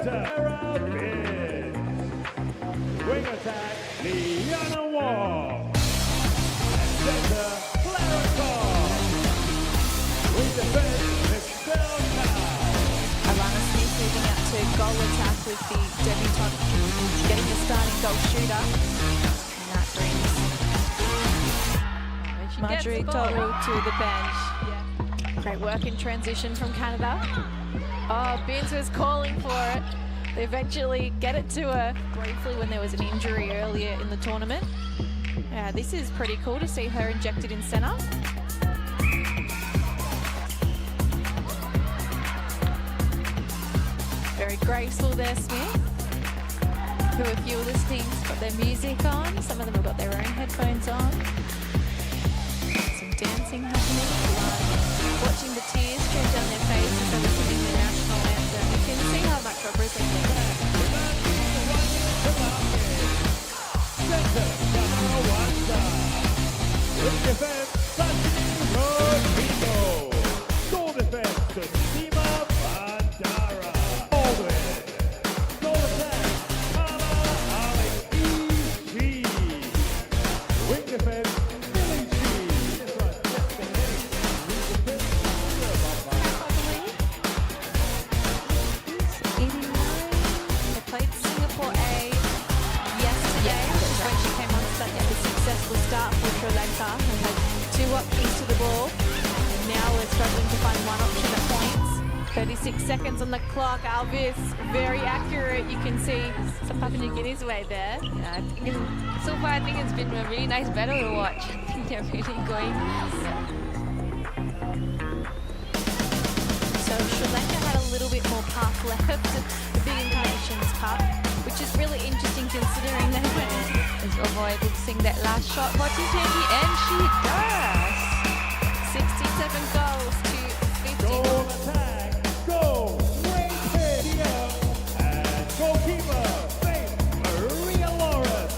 Wing attack, Liana Wall. Center, Clara Carr. Wing defense, Michelle Cow. Alana Smith moving out to goal attack with the debutante getting the starting goal shooter. And that brings Marjorie Toru to the bench. Yeah. Great work in transition from Canada. Oh, Binns was calling for it. They eventually get it to her briefly when there was an injury earlier in the tournament. This is pretty cool to see her injected in centre. Very graceful there, Smith. Who a few of this teams got their music on. Some of them have got their own headphones on. Some dancing happening. Watching the tears stream down their faces as they're singing the national anthem. You can see how much representing. Goal defense to Sima Bandara. Goal attack, Mama Ali E.G. Wing defense, Billy G. They played Singapore A yesterday, which is when she came on to get the successful start for Sri Lanka. We had 2 up east of the ball. And now we're struggling to find one option at points. 36 seconds on the clock. Alvis, very accurate. You can see some Papua New Guinea's way there. Yeah, so far I think it's been a really nice battle to watch. I think they're really going. So Sri Lanka had a little bit more path left at the Big Nations Cup, which is really interesting considering they went. Is avoiding that last shot for T20, and she does. 67 goals to 50. Goal attack, goal, Wayne Pedia, and goalkeeper, Faith Maria Lawrence.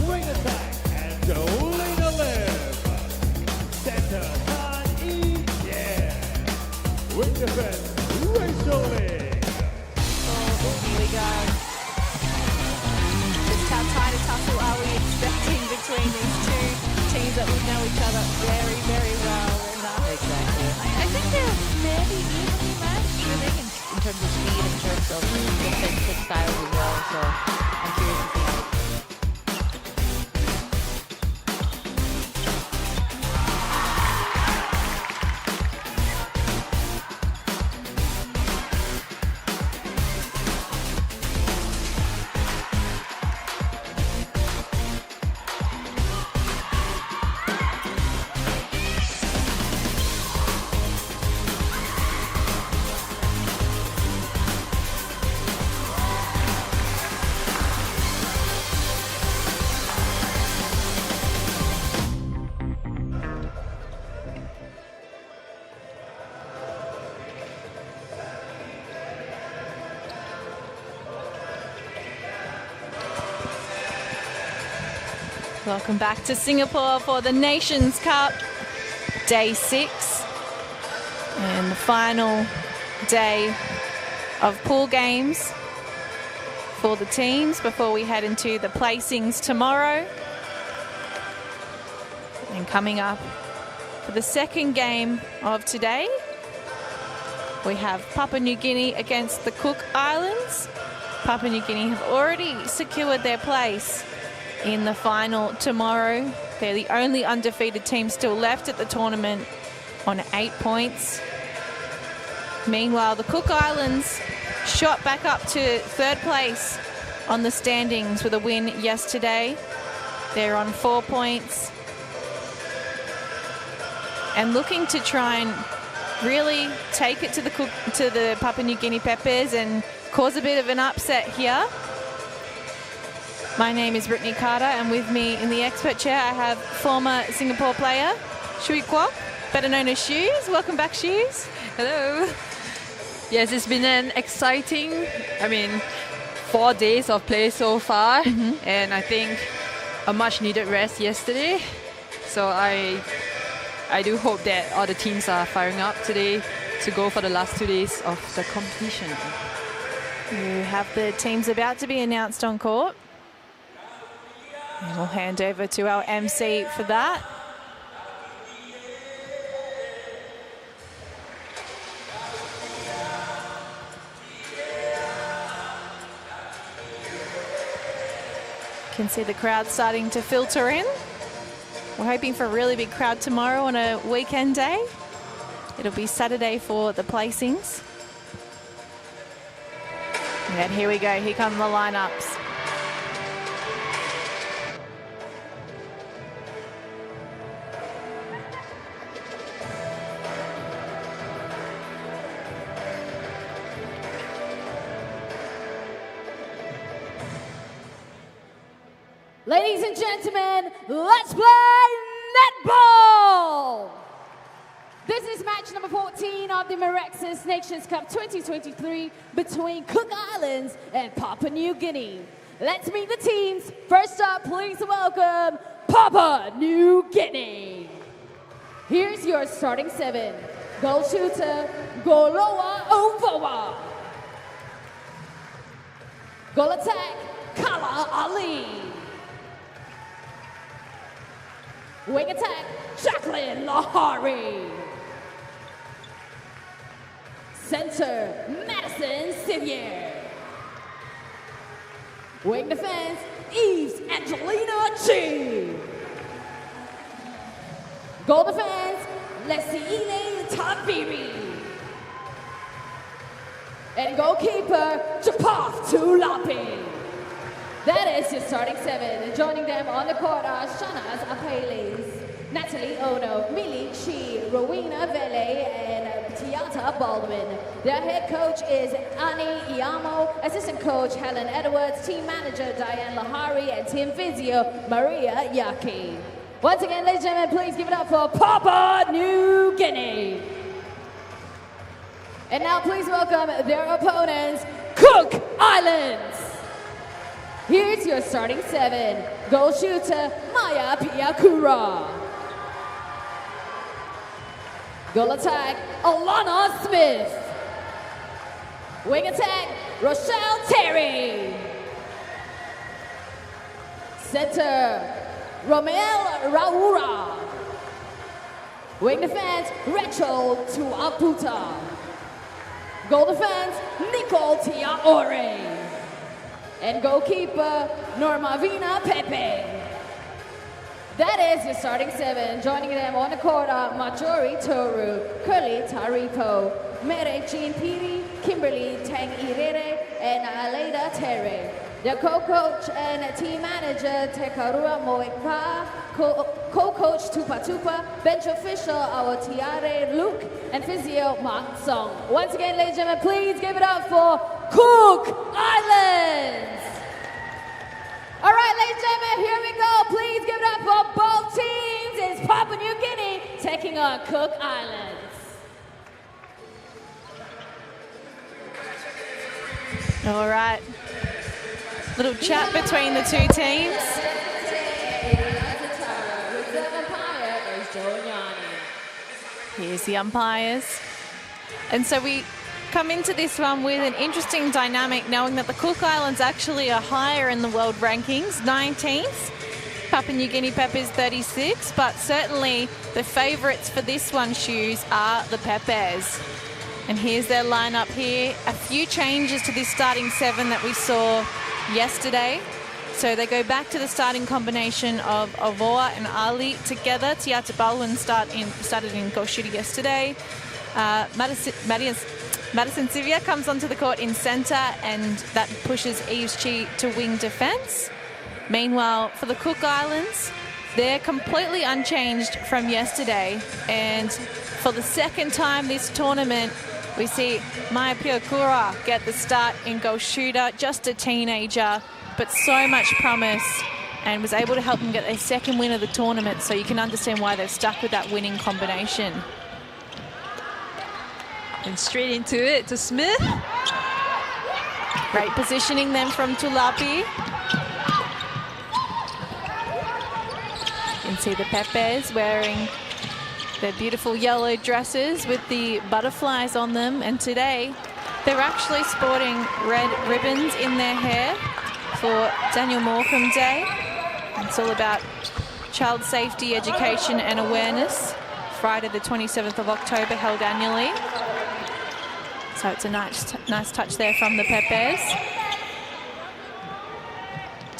Wing attack, Angelina Lim. Center, Tan E. Yeah. Wing defense, Rachel Lee. Oh, here we go. Just how tight a tussle are we expecting between these two teams that would know each other very, very well? And, Exactly. I think they're fairly evenly matched. I think in terms of speed, in terms of defensive styles as well. So I'm curious to see how. welcome back to Singapore for the Nations Cup, day 6, and the final day of pool games for the teams before we head into the placings tomorrow. And coming up for the second game of today, we have Papua New Guinea against the Cook Islands. Papua New Guinea have already secured their place in the final tomorrow. They're the only undefeated team still left at the tournament on 8 points. Meanwhile, the Cook Islands shot back up to 3rd place on the standings with a win yesterday. They're on 4 points and looking to try and really take it to the Papua New Guinea Peppers and cause a bit of an upset here. My name is Brittany Carter, and with me in the expert chair I have former Singapore player Shui Kwok, better known as Shoes. Welcome back, Shoes. Hello. Yes, it's been an exciting, 4 days of play so far, and I think a much needed rest yesterday. So I do hope that all the teams are firing up today to go for the last 2 days of the competition. You have the teams about to be announced on court. And we'll hand over to our MC for that. You can see the crowd starting to filter in. We're hoping for a really big crowd tomorrow on a weekend day. It'll be Saturday for the placings. And here we go, here come the lineups. Ladies and gentlemen, let's play netball! This is match number 14 of the Mirxes Nations Cup 2023 between Cook Islands and Papua New Guinea. Let's meet the teams. First up, please welcome Papua New Guinea. Here's your starting 7. Goal shooter, Goloa Ovoa. Goal attack, Kala Ali. Wing attack, Jacqueline Lahari. Center, Madison Sivier. Wing defense, Eves Angelina Chi. Goal defense, Lesiile Tabiri. And goalkeeper, Japaf Tulapi. That is your starting 7. Joining them on the court are Shanaz Apeles, Natalie Ono, Mili Chi, Rowena Vele, and Tiata Baldwin. Their head coach is Ani Iamo, assistant coach Helen Edwards, team manager Diane Lahari, and team physio Maria Yaki. Once again, ladies and gentlemen, please give it up for Papua New Guinea. And now please welcome their opponents, Cook Islands. Here's your starting 7. Goal shooter, Maya Piakura. Goal attack, Alana Smith. Wing attack, Rochelle Terry. Center, Romel Raura. Wing defense, Rachel Tuaputa. Goal defense, Nicole Tiaore. And goalkeeper, Normavina Pepe. That is your starting 7. Joining them on the court are Majori Toru, Curly Taripo, Mere Jean Piri, Kimberly Tang Irere, and Aleida Terre. Their co-coach and team manager, Tekarua Moekpa, co-coach Tupa Tupa, bench official, our Tiare Luke, and physio Mark Song. Once again, ladies and gentlemen, please give it up for Cook Islands. All right, ladies and gentlemen, here we go. Please give it up for both teams. It's Papua New Guinea taking on Cook Islands. All right. Little chat between the two teams. Here's the umpires. And so we come into this one with an interesting dynamic, knowing that the Cook Islands actually are higher in the world rankings, 19th. Papua New Guinea Peppers 36, but certainly the favourites for this one, Shoes, are the Peppers. And here's their lineup here. A few changes to this starting 7 that we saw yesterday. So they go back to the starting combination of Avoa and Ali together. Tiata Baldwin started in goal shooter yesterday. Madison Sivia comes onto the court in centre, and that pushes Eves Chi to wing defence. Meanwhile, for the Cook Islands, they're completely unchanged from yesterday. And for the second time this tournament, we see Maya Piakura get the start in goal shooter, just a teenager, but so much promise, and was able to help them get their second win of the tournament. So you can understand why they've stuck with that winning combination. And straight into it to Smith. Great positioning then from Tulapi. You can see the Peppers wearing their beautiful yellow dresses with the butterflies on them. And today, They're actually sporting red ribbons in their hair for Daniel Morecambe Day. It's all about child safety, education and awareness. Friday the 27th of October, held annually. So it's a nice touch there from the Pepes.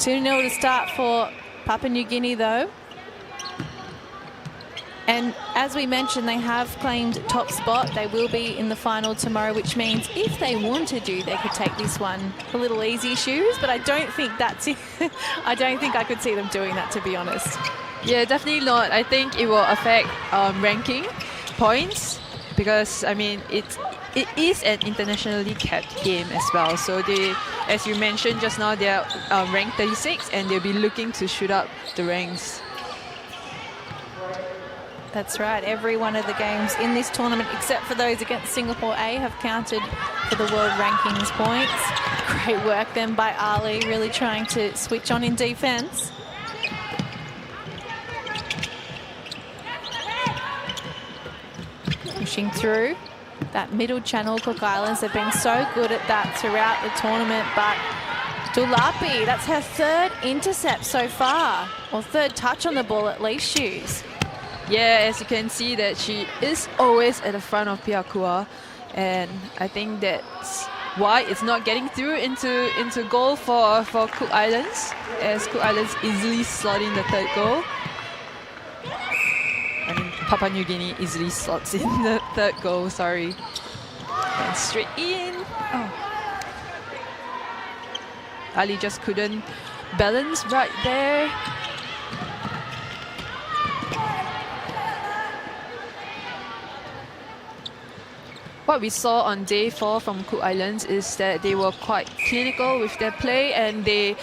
2-0 to start for Papua New Guinea though. And as we mentioned, they have claimed top spot. They will be in the final tomorrow, which means if they wanted to, they could take this one a little easy shoes. But I don't think that's it. I don't think I could see them doing that, to be honest. Yeah, definitely not. I think it will affect ranking points because, I mean, it is an internationally capped game as well. So they, as you mentioned just now, they're ranked 36 and they'll be looking to shoot up the ranks. That's right. Every one of the games in this tournament, except for those against Singapore A, have counted for the world rankings points. Great work then by Ali, really trying to switch on in defence. Pushing through that middle channel, Cook Islands have been so good at that throughout the tournament, but Tulapi, that's her third intercept so far, or third touch on the ball at least, shoes. Yeah, as you can see that she is always at the front of Piakua, and I think that's why it's not getting through into goal for Cook Islands, as Cook Islands easily slot in the third goal. I mean, Papua New Guinea easily slots in the third goal, sorry. And straight in. Oh. Ali just couldn't balance right there. What we saw on day 4 from Cook Islands is that they were quite clinical with their play, and they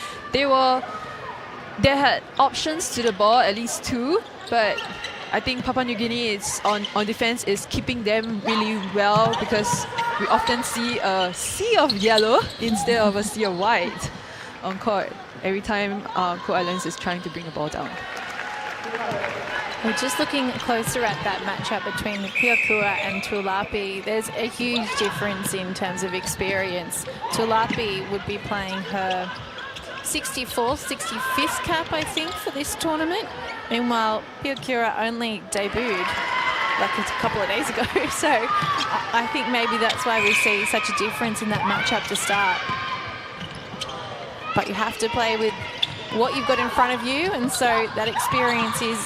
had options to the ball, at least 2, but I think Papua New Guinea is on defense is keeping them really well, because we often see a sea of yellow instead of a sea of white on court every time Cook Islands is trying to bring the ball down. We're just looking closer at that matchup between Piakua and Tulapi. There's a huge difference in terms of experience. Tulapi would be playing her 64th, 65th cap, I think, for this tournament. Meanwhile, Piakura only debuted like a couple of days ago. So I think maybe that's why we see such a difference in that matchup to start. But you have to play with what you've got in front of you, and so that experience is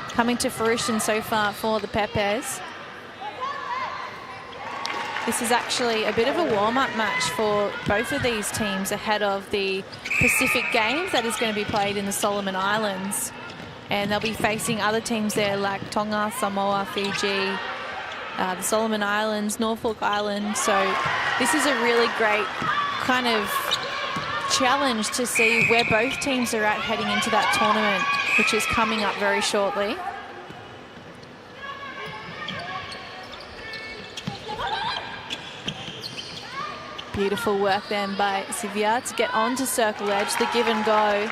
coming to fruition so far for the Pepes. This is actually a bit of a warm-up match for both of these teams ahead of the Pacific Games that is going to be played in the Solomon Islands. And they'll be facing other teams there like Tonga, Samoa, Fiji, the Solomon Islands, Norfolk Island. So this is a really great kind of challenge to see where both teams are at heading into that tournament, which is coming up very shortly. Beautiful work then by Sivia to get on to circle edge, the give and go.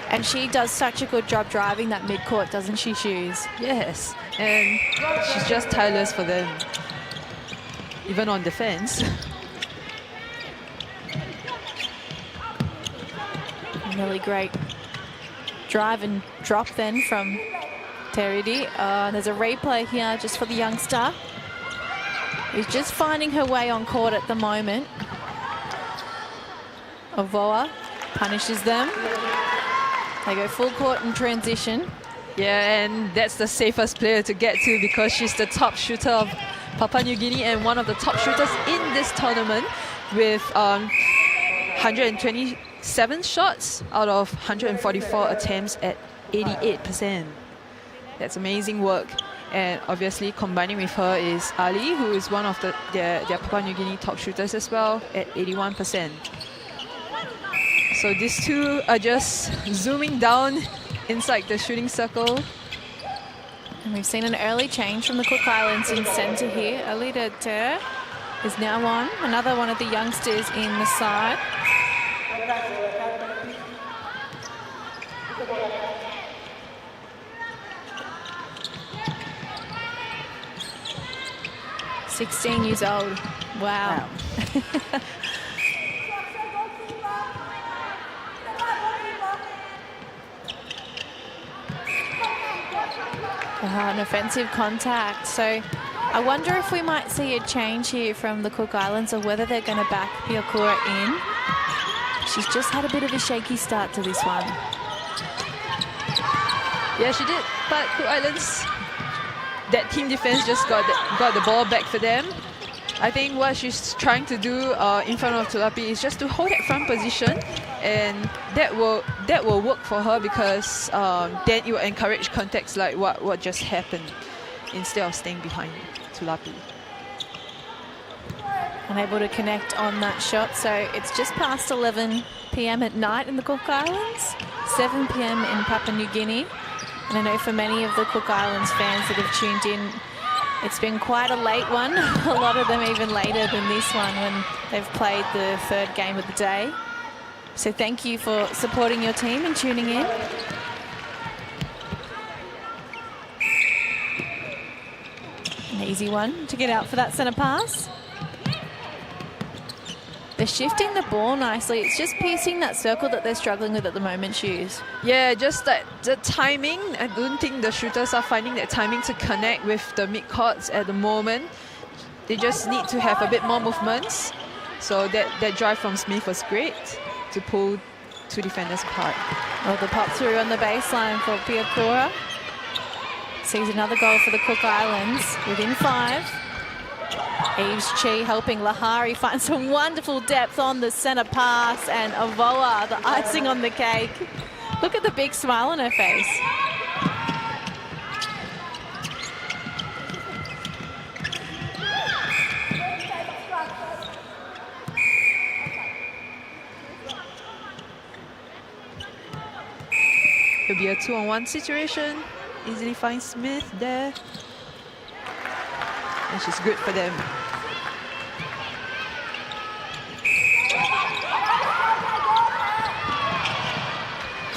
And she does such a good job driving that mid-court, doesn't she, Shoes? Yes, and she's just tireless for them, even on defense. Really great drive and drop then from Teridi. There's a replay here just for the youngster, who's just finding her way on court at the moment. Ovoa punishes them. They go full court in transition. Yeah, and that's the safest player to get to, because she's the top shooter of Papua New Guinea and one of the top shooters in this tournament, with 127 shots out of 144 attempts at 88%. That's amazing work. And obviously combining with her is Ali, who is one of their Papua New Guinea top shooters as well at 81%. So these two are just zooming down inside the shooting circle. And we've seen an early change from the Cook Islands in centre here. Alida Ter is now on, another one of the youngsters in the side. "16 years old, Wow. An offensive contact. So I wonder if we might see a change here from the Cook Islands or whether they're going to back Piakura in. She's just had a bit of a shaky start to this one. Yeah, she did. But Cook Islands, that team defense just got the ball back for them. I think what she's trying to do in front of Tulapi is just to hold that front position, and that will work for her because then it will encourage contacts like what just happened instead of staying behind Tulapi. Unable to connect on that shot, so it's just past 11 p.m. at night in the Cook Islands, 7 p.m. in Papua New Guinea. And I know for many of the Cook Islands fans that have tuned in, it's been quite a late one. A lot of them even later than this one when they've played the third game of the day. So thank you for supporting your team and tuning in. An easy one to get out for that centre pass. They're shifting the ball nicely. It's just piercing that circle that they're struggling with at the moment, Shoes. Yeah, just that the timing. I don't think the shooters are finding that timing to connect with the mid-courts at the moment. They just need to have a bit more movements. So that drive from Smith was great to pull two defenders apart. Well, the pop through on the baseline for Piakura. Sees another goal for the Cook Islands within 5. Eves Chi helping Lahari find some wonderful depth on the centre pass, and Avoa, the icing on the cake. Look at the big smile on her face. It'll be a 2-on-1 situation. Easily finds Smith there. And she's good for them.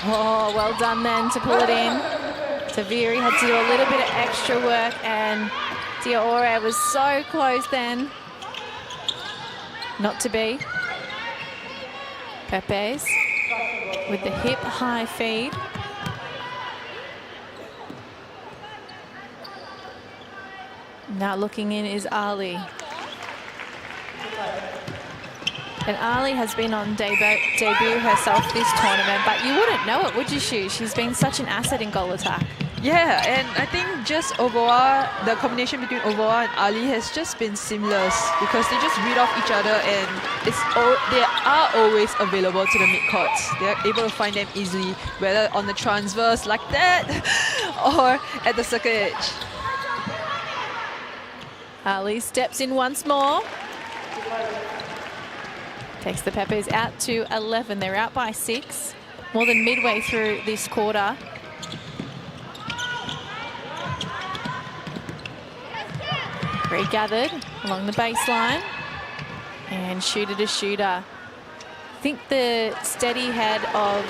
Oh, well done then to pull it in. Taviri had to do a little bit of extra work, and Diaore was so close then. Not to be. Pepes with the hip high feed. Now looking in is Ali. And Ali has been on debut herself this tournament, but you wouldn't know it, would you, Shu? She's been such an asset in goal attack. Yeah, and I think just Ovoa, the combination between Ovoa and Ali has just been seamless because they just read off each other, and they are always available to the mid-courts. They're able to find them easily, whether on the transverse like that or at the circle edge. Ali steps in once more. Takes the Peppers out to 11. They're out by 6. More than midway through this quarter. Regathered along the baseline. And shooter to shooter. I think the steady head of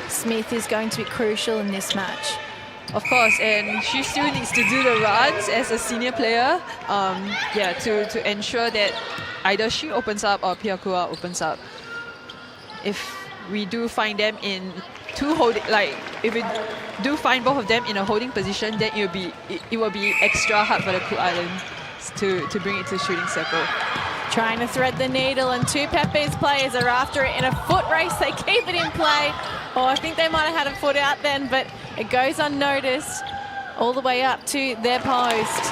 Smith is going to be crucial in this match. Of course, and she still needs to do the runs as a senior player, to ensure that either she opens up or Piakura opens up. If we do find them in if we do find both of them in a holding position, then it will be extra hard for the Cook Islands to bring it to shooting circle. Trying to thread the needle, and two Pepe's players are after it in a foot race. They keep it in play. Oh, I think they might have had a foot out then, but it goes unnoticed all the way up to their post.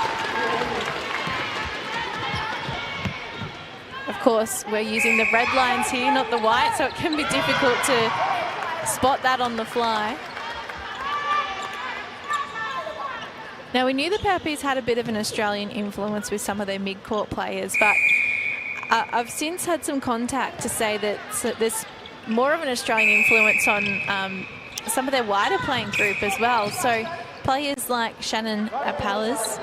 Of course, we're using the red lines here, not the white, so it can be difficult to spot that on the fly. Now, we knew the Pappies had a bit of an Australian influence with some of their mid-court players, but I've since had some contact to say that there's more of an Australian influence on some of their wider playing group as well. So players like Shannon Apalis,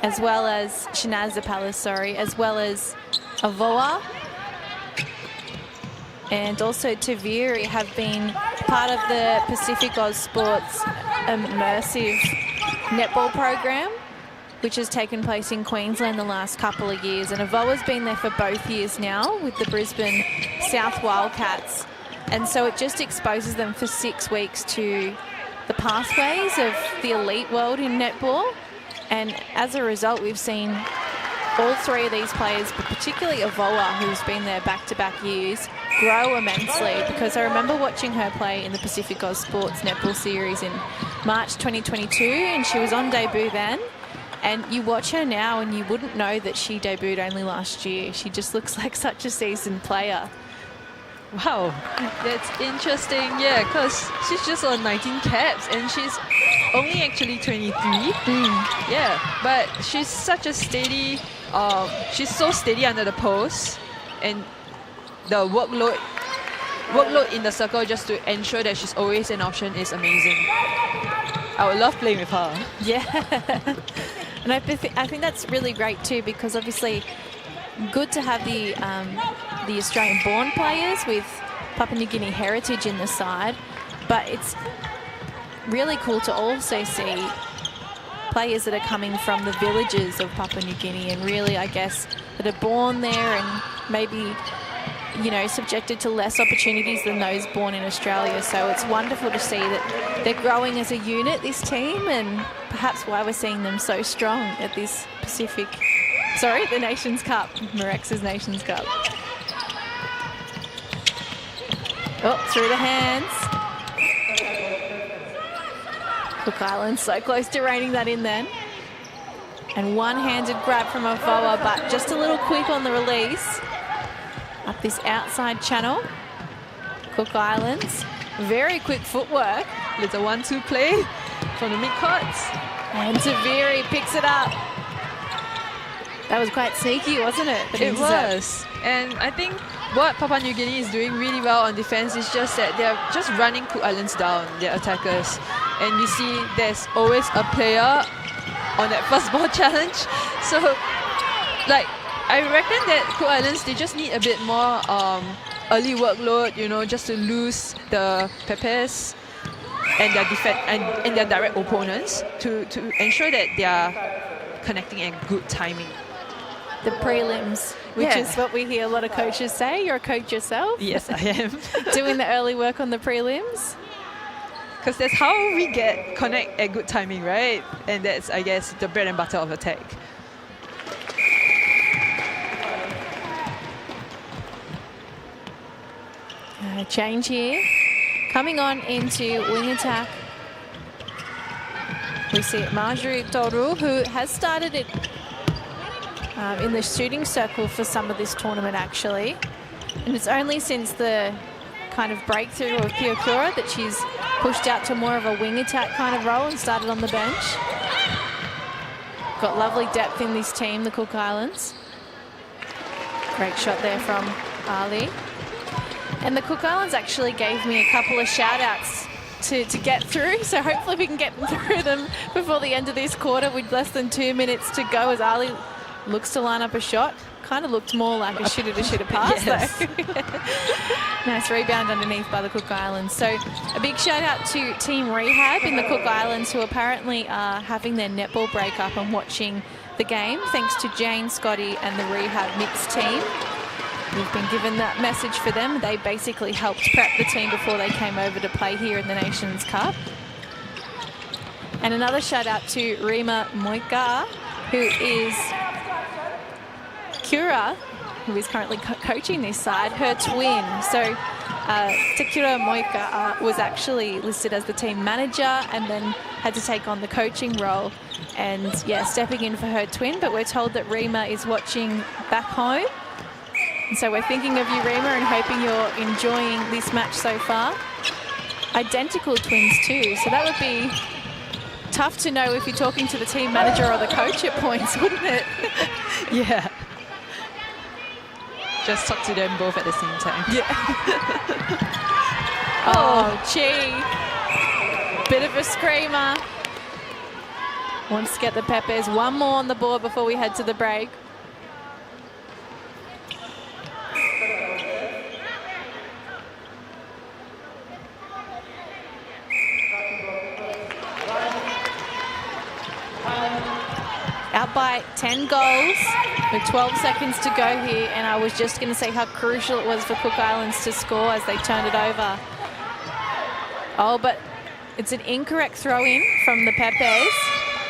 as well as Shanaz Apalis, as well as Avoa and also Taviri have been part of the Pacific Oz Sports immersive netball program. which has taken place in Queensland the last couple of years. And Avoa's been there for both years now with the Brisbane South Wildcats. And so it just exposes them for 6 weeks to the pathways of the elite world in netball. And as a result, we've seen all 3 of these players, but particularly Avoa, who's been there back-to-back years, grow immensely, because I remember watching her play in the Pacific Oz Sports Netball Series in March 2022, and she was on debut then. And you watch her now and you wouldn't know that she debuted only last year. She just looks like such a seasoned player. Wow, that's interesting. Yeah, because she's just on 19 caps and she's only actually 23. Yeah, but she's such a steady, she's so steady under the post, and the workload in the circle just to ensure that she's always an option is amazing. I would love playing with her. Yeah. And I think that's really great too, because obviously good to have the Australian-born players with Papua New Guinea heritage in the side, but it's really cool to also see players that are coming from the villages of Papua New Guinea, and really, I guess, that are born there and maybe, you know, subjected to less opportunities than those born in Australia. So it's wonderful to see that they're growing as a unit, this team, and perhaps why we're seeing them so strong at this the Nations Cup, Mirxes Nations Cup. Oh, through the hands. Cook Islands so close to reining that in then. And one-handed grab from Avoa, but just a little quick on the release. Up this outside channel. Cook Islands, very quick footwork. Little 1-2 play from the mid-courts. And Taviri picks it up. That was quite sneaky, wasn't it? It was. And I think what Papua New Guinea is doing really well on defense is just that they're just running Cook Islands down, their attackers. And you see there's always a player on that first ball challenge. So, like, I reckon that Cook Islands, they just need a bit more early workload, you know, just to lose the Pepes and their and their direct opponents to ensure that they are connecting at good timing. The prelims, which is what we hear a lot of coaches say. You're a coach yourself. Yes, I am. Doing the early work on the prelims. Because that's how we connect at good timing, right? And that's, I guess, the bread and butter of attack. Change here. Coming on into wing attack. We see Marjorie Toru, who has started it in the shooting circle for some of this tournament, actually. And it's only since the kind of breakthrough of Piokura that she's pushed out to more of a wing attack kind of role and started on the bench. Got lovely depth in this team, the Cook Islands. Great shot there from Ali. And the Cook Islands actually gave me a couple of shout-outs to get through, so hopefully we can get through them before the end of this quarter with less than 2 minutes to go, as Ali looks to line up a shot. Kind of looked more like a shoulda pass, yes. Though. Nice rebound underneath by the Cook Islands. So a big shout out to Team Rehab in the Cook Islands, who apparently are having their netball break up and watching the game, thanks to Jane, Scotty and the Rehab mixed team. We've been given that message for them. They basically helped prep the team before they came over to play here in the Nations Cup. And another shout out to Rima Moika, who is Kura, who is currently coaching this side, her twin. So Takura Moika was actually listed as the team manager and then had to take on the coaching role. And yeah, stepping in for her twin, but we're told that Rima is watching back home. And so we're thinking of you, Rima, and hoping you're enjoying this match so far. Identical twins too, so that would be tough to know if you're talking to the team manager or the coach at points, wouldn't it? Yeah. Just talk to them both at the same time. Yeah. Oh, gee. Bit of a screamer. Wants to get the Pepes. One more on the board before we head to the break. 10 goals with 12 seconds to go here, and I was just going to say how crucial it was for Cook Islands to score as they turned it over. Oh, but it's an incorrect throw-in from the Pepes,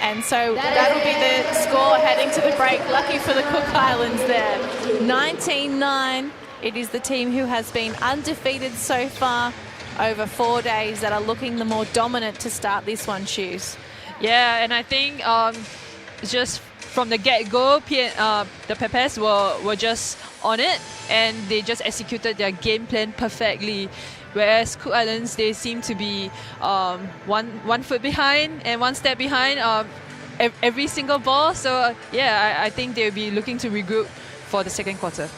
and so that'll be the score heading to the break. Lucky for the Cook Islands there. 19-9. It is the team who has been undefeated so far over 4 days that are looking the more dominant to start this one, Shoes. Yeah, and I think just from the get-go, the Pepes were just on it, and they just executed their game plan perfectly. Whereas Cook Islands, they seem to be one foot behind and one step behind every single ball. So yeah, I think they'll be looking to regroup for the second quarter.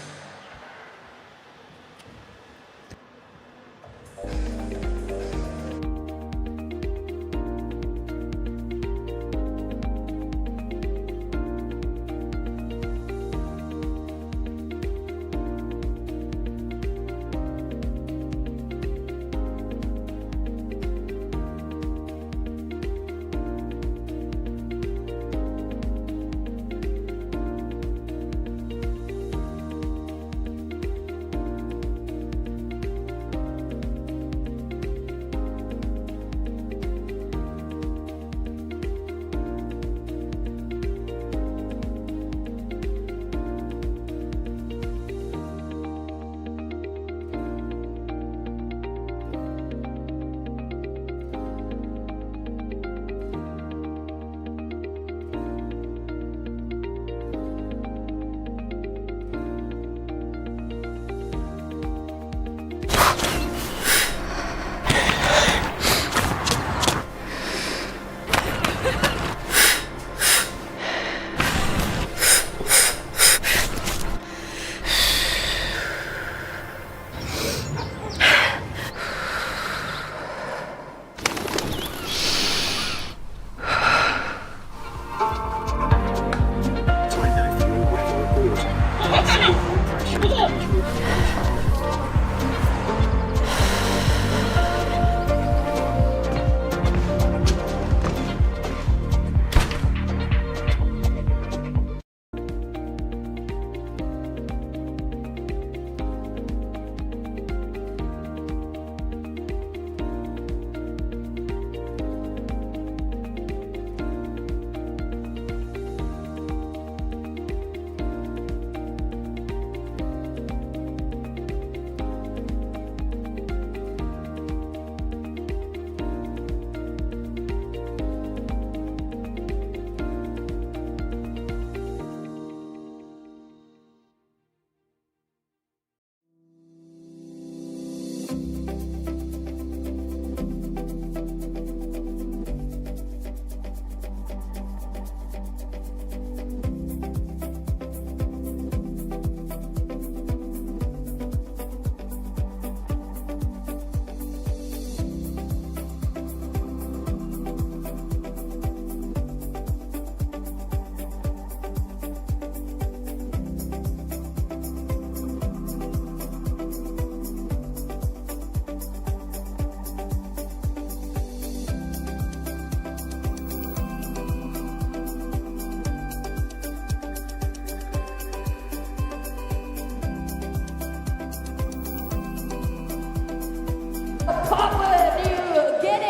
Papua New Guinea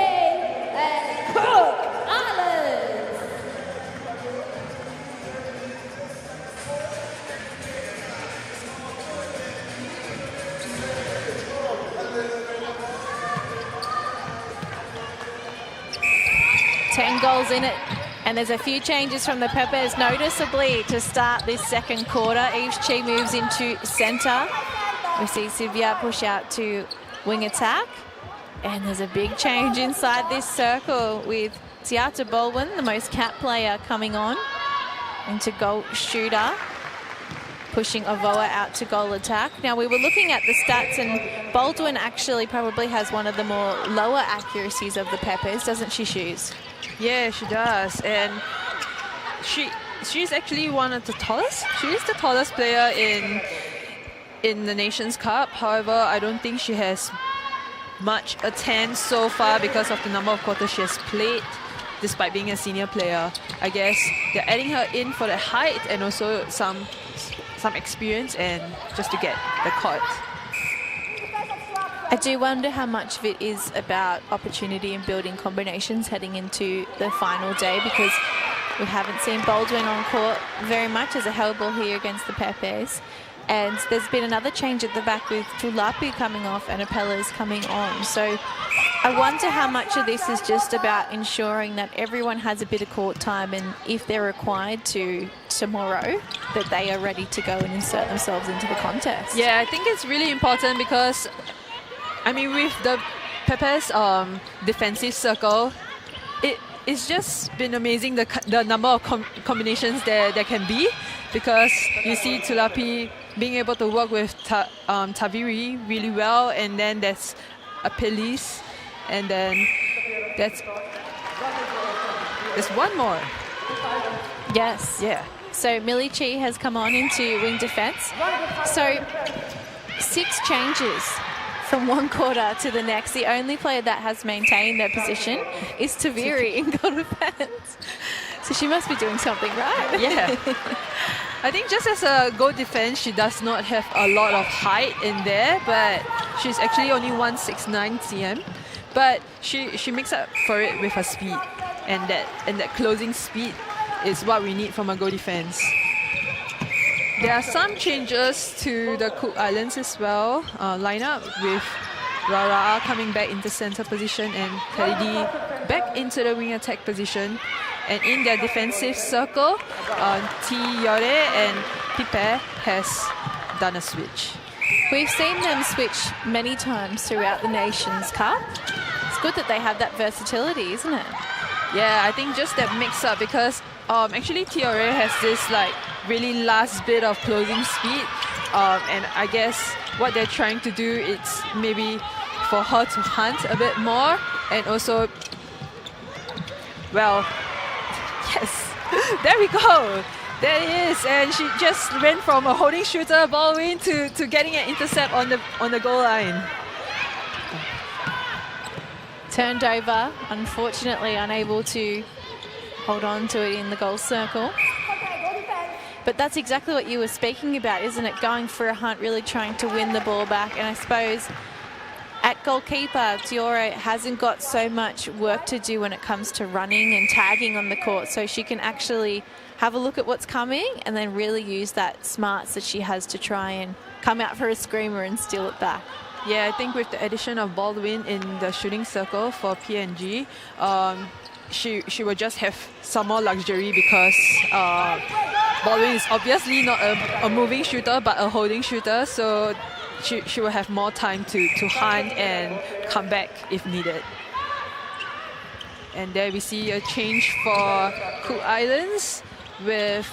and Cook Islands. Ten goals in it, and there's a few changes from the Peppers noticeably to start this second quarter. Eve Chi moves into centre. We see Sylvia push out to wing attack, and there's a big change inside this circle with Tiata Baldwin, the most capped player, coming on into goal shooter, pushing Avoa out to goal attack. Now, we were looking at the stats, and Baldwin actually probably has one of the more lower accuracies of the Peppers, doesn't she, Shoes? Yeah, she does, and she's actually one of the tallest. She is the tallest player in the Nations Cup. However, I don't think she has much attend so far because of the number of quarters she has played. despite being a senior player. I guess they're adding her in for the height and also some experience and just to get the court. I do wonder how much of it is about opportunity and building combinations heading into the final day, because we haven't seen Baldwin on court very much as a held ball here against the Pepes. And there's been another change at the back with Tulapi coming off and Apellas coming on. So I wonder how much of this is just about ensuring that everyone has a bit of court time, and if they're required to tomorrow, that they are ready to go and insert themselves into the contest. Yeah, I think it's really important because, I mean, with the Pepes defensive circle, it's just been amazing the number of combinations there can be, because you see Tulapi being able to work with Taviri really well, and then there's Apellis, and then there's one more. Yes. Yeah. So Milici has come on into wing defence. So 6 changes from one quarter to the next. The only player that has maintained their position is Taviri in goal defence. So she must be doing something right. Yeah. I think just as a goal defense, she does not have a lot of height in there, but she's actually only 169 cm. But she makes up for it with her speed, and that closing speed is what we need from a goal defense. There are some changes to the Cook Islands as well. Lineup with Rara coming back into center position and Khalidi back into the wing attack position. And in their defensive circle, T. Yore and Pipe has done a switch. We've seen them switch many times throughout the Nations Cup. It's good that they have that versatility, isn't it? Yeah, I think just that mix up, because actually Tiore has this like really last bit of closing speed, and I guess what they're trying to do is maybe for her to hunt a bit more, and also, well, yes, there we go. There it is, and she just ran from a holding shooter Baldwin to getting an intercept on the goal line. Turned over, unfortunately unable to hold on to it in the goal circle. But that's exactly what you were speaking about, isn't it? Going for a hunt, really trying to win the ball back. And I suppose at goalkeeper, Tiore hasn't got so much work to do when it comes to running and tagging on the court, so she can actually have a look at what's coming and then really use that smarts that she has to try and come out for a screamer and steal it back. Yeah, I think with the addition of Baldwin in the shooting circle for PNG, she will just have some more luxury, because Baldwin is obviously not a moving shooter but a holding shooter, so she will have more time to hunt and come back if needed. And there we see a change for Cook Islands with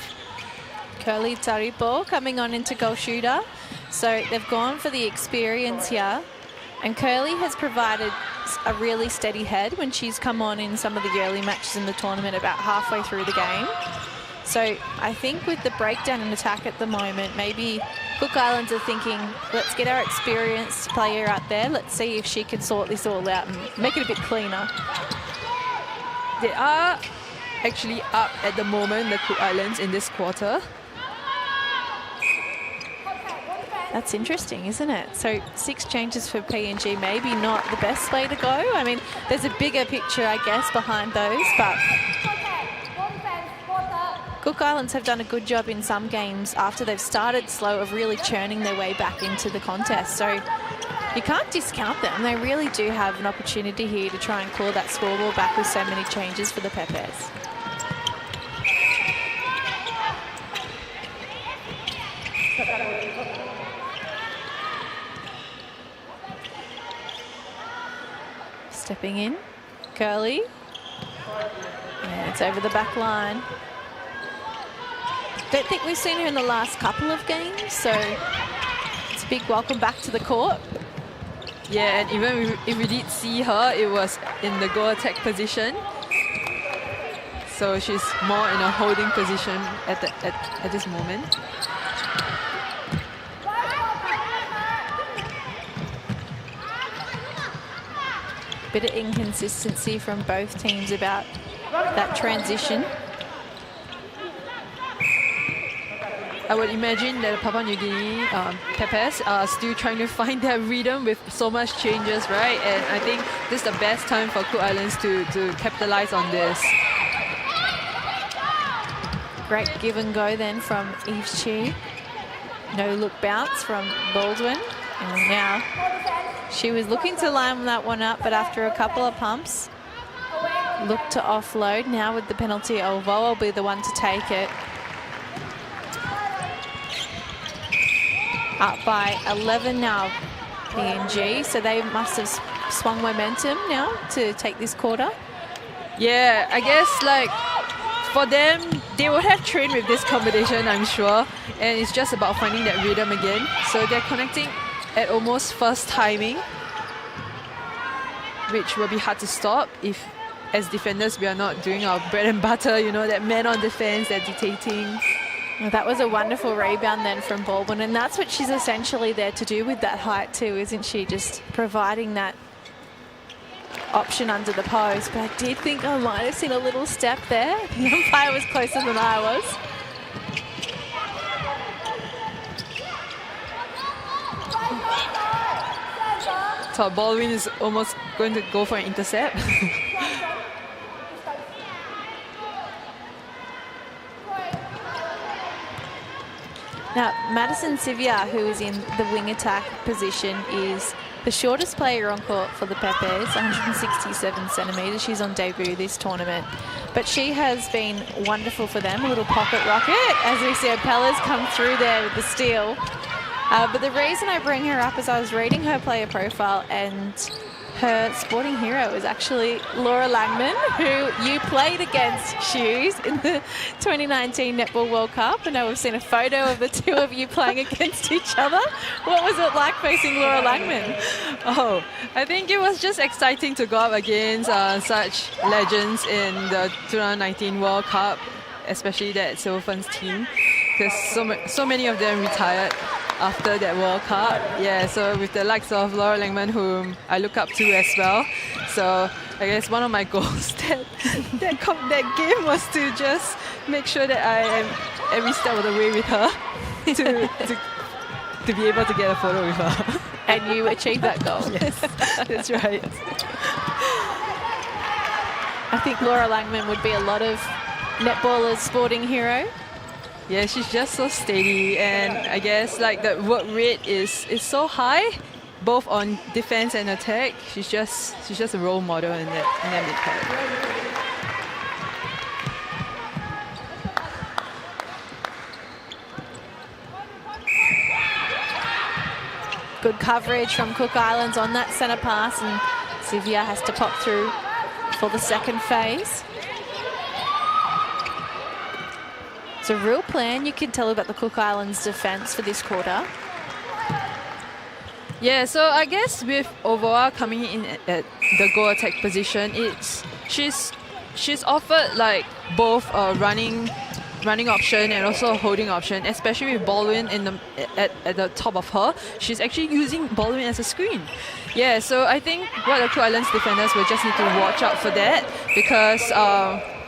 Curly Taripo coming on into goal shooter. So they've gone for the experience here, and Curly has provided a really steady head when she's come on in some of the early matches in the tournament about halfway through the game. So I think with the breakdown in attack at the moment, maybe Cook Islands are thinking, let's get our experienced player out there, let's see if she can sort this all out and make it a bit cleaner. They are actually up at the moment, the Cook Islands, in this quarter. That's interesting, isn't it? So 6 changes for PNG, maybe not the best way to go. I mean, there's a bigger picture, I guess, behind those, but Cook Islands have done a good job in some games after they've started slow of really churning their way back into the contest. So you can't discount them. They really do have an opportunity here to try and claw that scoreboard back with so many changes for the Pepes. Stepping in, Curly. Yeah, it's over the back line. Don't think we've seen her in the last couple of games, so it's a big welcome back to the court. Yeah, and even if we did see her, it was in the goal attack position. So she's more in a holding position at this moment. Bit of inconsistency from both teams about that transition. I would imagine that Papua New Guinea Pepes are still trying to find their rhythm with so much changes, right? And I think this is the best time for Cook Islands to capitalize on this. Great give and go then from Eve Chi. No look bounce from Baldwin. And now she was looking to line that one up, but after a couple of pumps, looked to offload. Now with the penalty, Ovo will be the one to take it. Up by 11 now, PNG. So they must have swung momentum now to take this quarter. Yeah, I guess like for them, they would have trained with this combination, I'm sure. And it's just about finding that rhythm again. So they're connecting at almost first timing, which will be hard to stop if, as defenders, we are not doing our bread and butter, you know, that man on defense, that dictating. Well, that was a wonderful rebound then from Baldwin, and that's what she's essentially there to do with that height too, isn't she? Just providing that option under the post. But I did think I might have seen a little step there. The umpire was closer than I was. So Baldwin is almost going to go for an intercept. Now, Madison Sivia, who is in the wing attack position, is the shortest player on court for the Pepes, 167 centimetres. She's on debut this tournament. But she has been wonderful for them. A little pocket rocket, as we see Pella's come through there with the steal. But the reason I bring her up is I was reading her player profile, and her sporting hero is actually Laura Langman, who you played against, Shoes, in the 2019 Netball World Cup. And now we've seen a photo of the two of you playing against each other. What was it like facing Laura Langman? Oh, I think it was just exciting to go up against such legends in the 2019 World Cup, especially that Silverfern's team, because so many of them retired after that World Cup. Yeah, so with the likes of Laura Langman, whom I look up to as well. So I guess one of my goals that game was to just make sure that I am every step of the way with her to be able to get a photo with her. And you achieved that goal. Yes, that's right. I think Laura Langman would be a lot of netballers' sporting hero. Yeah, she's just so steady, and I guess like the work rate is so high, both on defense and attack. She's just a role model in that mid-pack. Good coverage from Cook Islands on that centre pass, and Sivia has to pop through for the second phase. It's a real plan, you can tell, about the Cook Islands defence for this quarter. Yeah, so I guess with Ovoa coming in at the goal attack position, she's offered like both a running option and also a holding option, especially with Baldwin at the top of her. She's actually using Baldwin as a screen. Yeah, so I think what the Cook Islands defenders will just need to watch out for that, because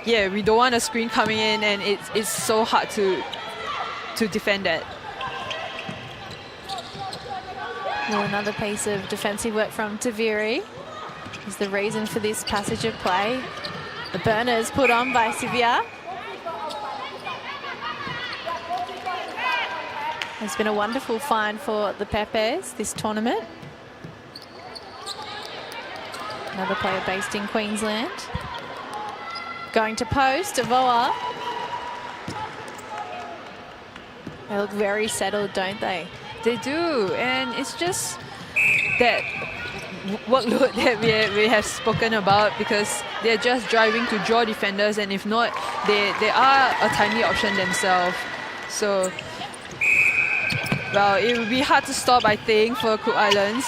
yeah, we don't want a screen coming in, and it's so hard to defend that. Well, another piece of defensive work from Taviri is the reason for this passage of play. The burners put on by Sivia. It's been a wonderful find for the Pepes this tournament. Another player based in Queensland. Going to post, Avoa. They look very settled, don't they? They do, and it's just that workload that we have spoken about, because they're just driving to draw defenders, and if not, they are a timely option themselves. So, well, it would be hard to stop, I think, for Cook Islands,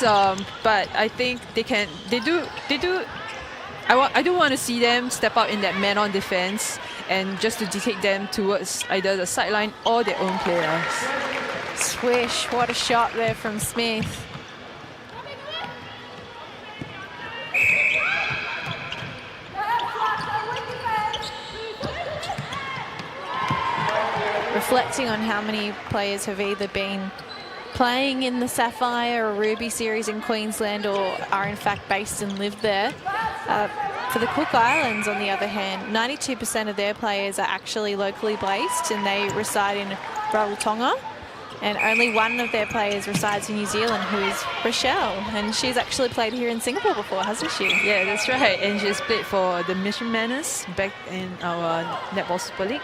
but I think they do. I do want to see them step up in that man-on defense, and just to dictate them towards either the sideline or their own players. Swish, what a shot there from Smith. reflecting on how many players have either been playing in the Sapphire or Ruby series in Queensland or are in fact based and live there. For the Cook Islands, on the other hand, 92% of their players are actually locally based and they reside in Rarotonga. And only one of their players resides in New Zealand, who is Rochelle. And she's actually played here in Singapore before, hasn't she? Yeah, that's right. And she's played for the Mission Manners back in our Netball Super League.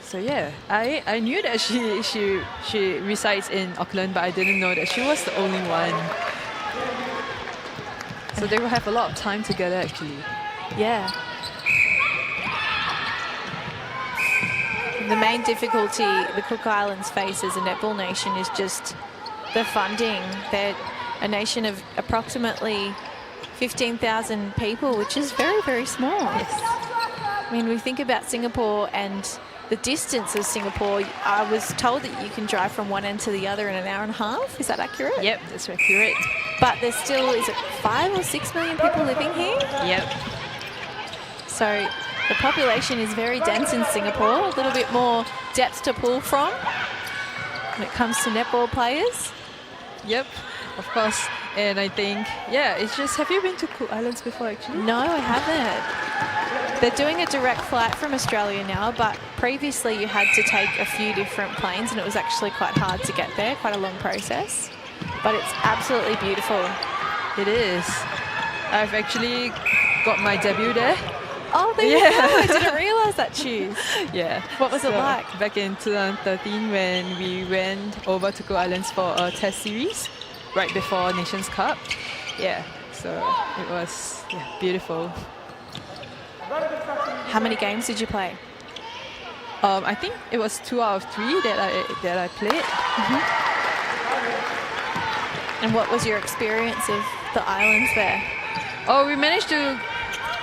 So yeah, I knew that she resides in Auckland, but I didn't know that she was the only one. So they will have a lot of time together actually. Yeah. The main difficulty the Cook Islands face as a netball nation is just the funding. They're a nation of approximately 15,000 people, which is very, very small. Yes. I mean, we think about Singapore and the distance of Singapore. I was told that you can drive from one end to the other in an hour and a half. Is that accurate? Yep, that's accurate. But there's still, is it 5 or 6 million people living here? Yep. So the population is very dense in Singapore, a little bit more depth to pull from when it comes to netball players. Yep, of course. And I think, yeah, it's just, have you been to Cook Islands before actually? No, I haven't. They're doing a direct flight from Australia now, but previously you had to take a few different planes and it was actually quite hard to get there, quite a long process. But it's absolutely beautiful. It is. I've actually got my debut there. Oh, there you go. I didn't realise that choose. Yeah. What was it like? Back in 2013 when we went over to Cook Islands for a test series right before Nations Cup. Yeah, so it was beautiful. How many games did you play? I think it was 2 out of 3 that I played. And what was your experience of the islands there? Oh, we managed to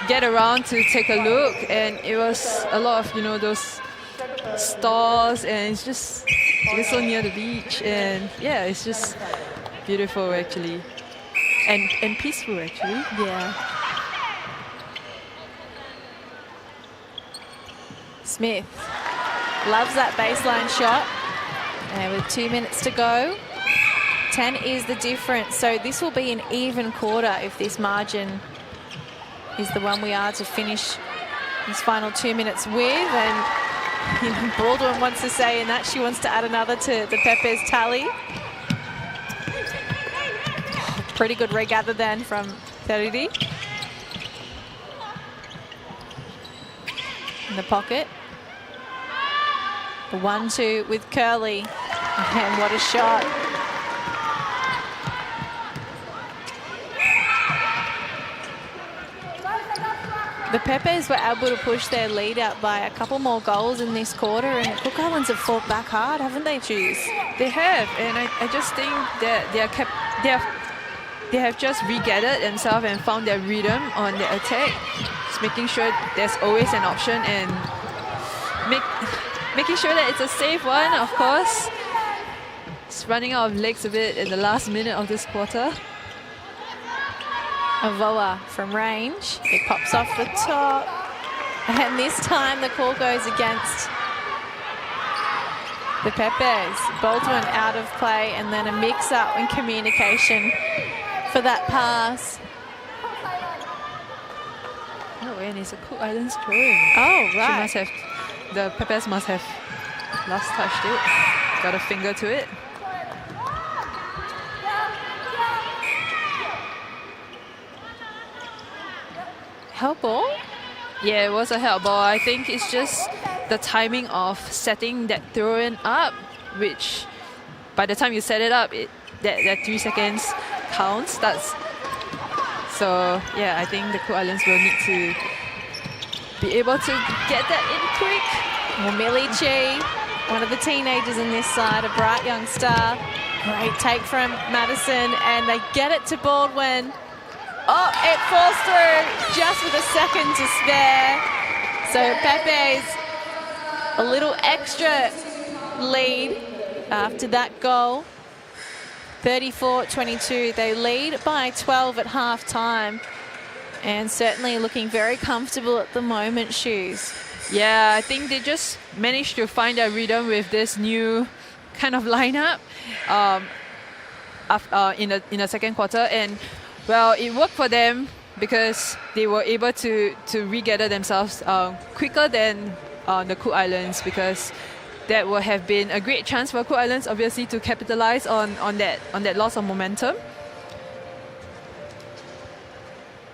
get around to take a look, and it was a lot of, you know, those stores, and it's just so near the beach, and yeah, it's just beautiful actually, and peaceful actually. Yeah. Smith loves that baseline shot, and with 2 minutes to go, 10 is the difference. So this will be an even quarter if this margin is the one we are to finish this final 2 minutes with. And you know, Baldwin wants to say in that she wants to add another to the Pepe's tally. Pretty good regather then from Teridi. In the pocket. The 1-2 with Curly. And what a shot. The Pepes were able to push their lead out by a couple more goals in this quarter, and Cook Islands have fought back hard, haven't they, Choose? They have, and I just think that they have just regathered themselves and found their rhythm on their attack, just making sure there's always an option and making sure that it's a safe one, of course. It's running out of legs a bit in the last minute of this quarter. Avoa from range. It pops off the top. And this time the call goes against the Pepes. Baldwin out of play, and then a mix-up in communication for that pass. Oh, and it's a Cook Islands throwing. Oh, She right. must have, the Pepes must have last touched it. Got a finger to it. Help ball? Yeah, it was a help ball. I think it's just the timing of setting that throw-in up, which by the time you set it up, that 3 seconds counts. So yeah, I think the Cook Islands will need to be able to get that in quick. Well, Milici, one of the teenagers in this side, a bright young star. Great take from Madison, and they get it to Baldwin. Oh, it falls through just with a second to spare. So Pepe's a little extra lead after that goal. 34-22. They lead by 12 at half time, and certainly looking very comfortable at the moment, Shoes. Yeah, I think they just managed to find their rhythm with this new kind of lineup in the second quarter, and well, it worked for them because they were able to regather themselves quicker than the Cook Islands, because that would have been a great chance for Cook Islands, obviously, to capitalize on that loss of momentum.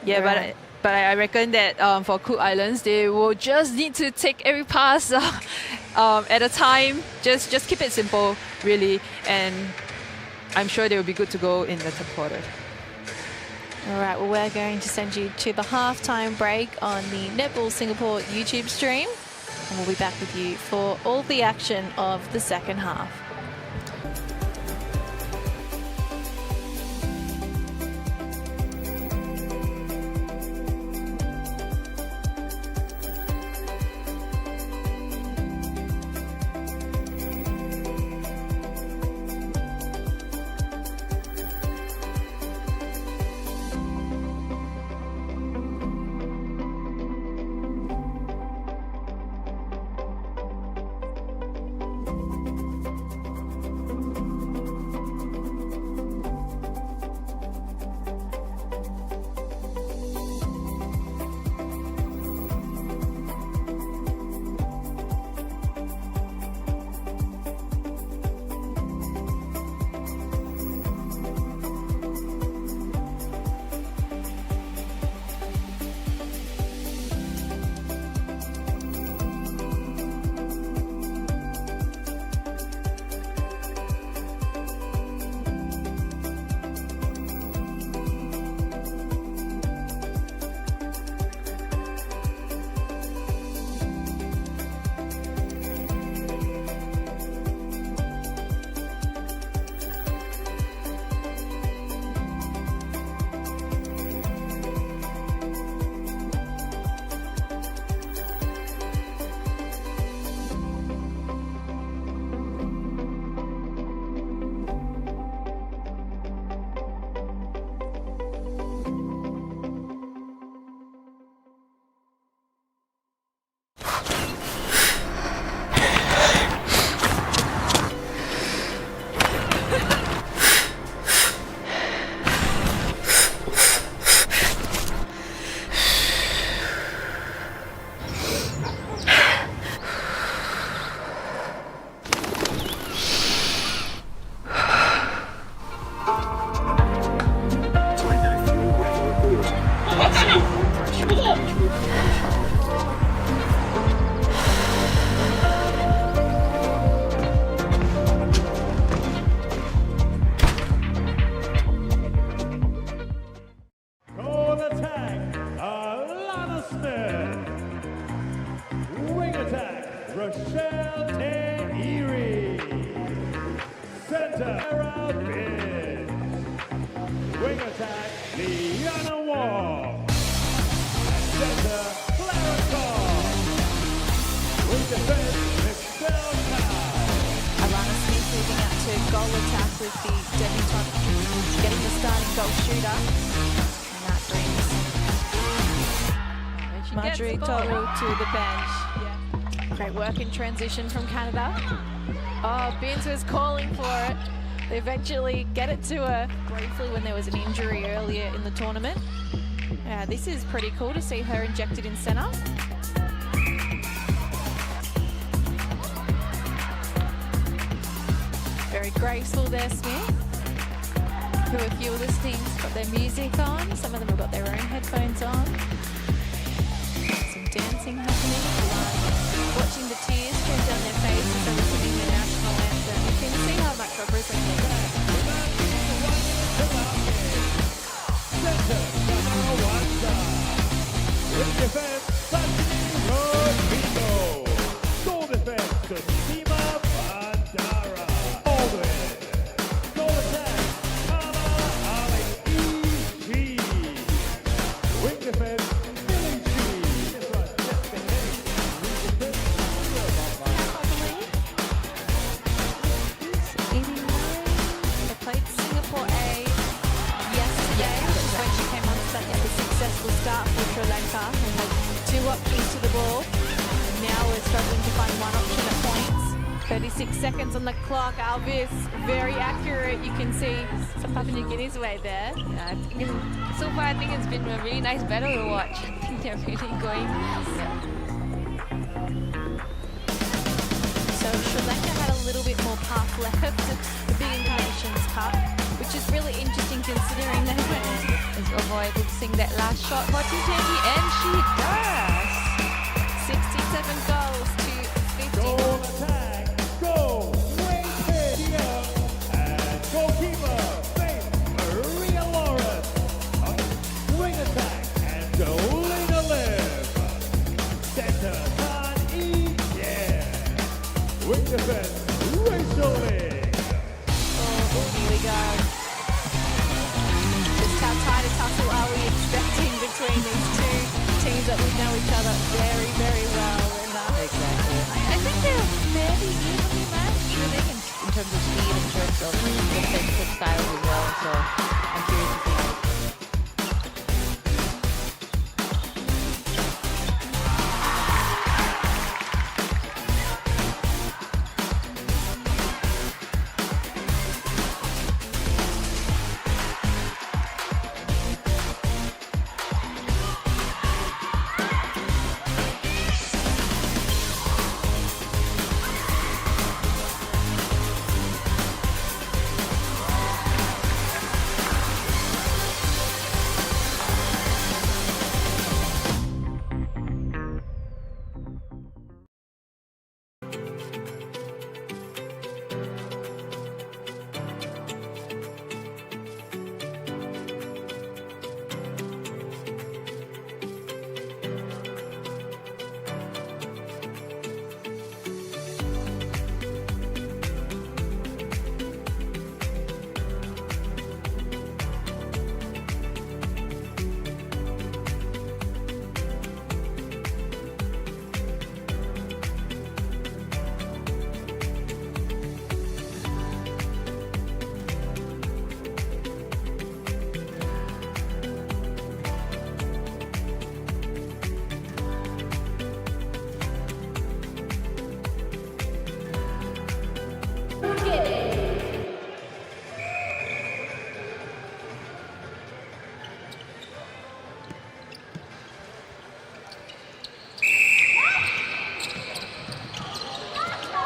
Yeah, Right. but I reckon that for Cook Islands, they will just need to take every pass at a time. Just keep it simple, really, and I'm sure they will be good to go in the third quarter. All right, well, we're going to send you to the halftime break on the Netball Singapore YouTube stream, and we'll be back with you for all the action of the second half. On attack, Alana Smith. Wing attack, Rochelle Erie. Center, Sarah Bin. Wing attack, Liana Wong. Center, Clara Kong. Wing defense, Michelle Cow. Alana Smith moving out to goal attack with the debutante getting the starting goal shooter. And that brings Marjorie Toru to the bench. Great work in transition from Canada. Oh, Binz was calling for it. They eventually get it to her briefly when there was an injury earlier in the tournament. This is pretty cool to see her injected in centre. Very graceful there, Smith. Who a few of the teams got their music on. Some of them have got their own headphones on. Some dancing happening. Watching the tears stream down their faces as they're singing the national anthem. You can see how much representation they got. Center, number one side. Wing defense, Sashimi Rodrigo. Goal defense, Kusima Bandara. Baldwin. Goal attack, Kama Ali E.G. Wing defense, Billy G. In front, Jessica Henry. Wing defense, They played Singapore A yesterday, when she came on to that, a successful start for Sri Lanka. And had 2 up each to the ball. And now struggling to find one option at points. 36 seconds on the clock. Alvis, very accurate. You can see some Papua New Guinea's way there. Yeah, so far I think it's been a really nice battle to watch. I think they're really going. So Sri Lanka had a little bit more path left at the Big Nations Cup, which is really interesting considering they went. Is avoiding that last shot for T20, and she does. 67 goals to 50. Goal attack, go, Wayne Pedia, and goalkeeper, Faith Maria Lawrence. Wing attack, and Dolina Liv. Center, Tan E. Yeah. Wing defense, Rachel Lee. Oh, here we go. Just how tight a tussle are we expecting between these two teams that would know each other very, very well? Exactly. I think they're fairly evenly matched. Even in terms of speed, in terms of defensive styles as well. So I'm curious to see.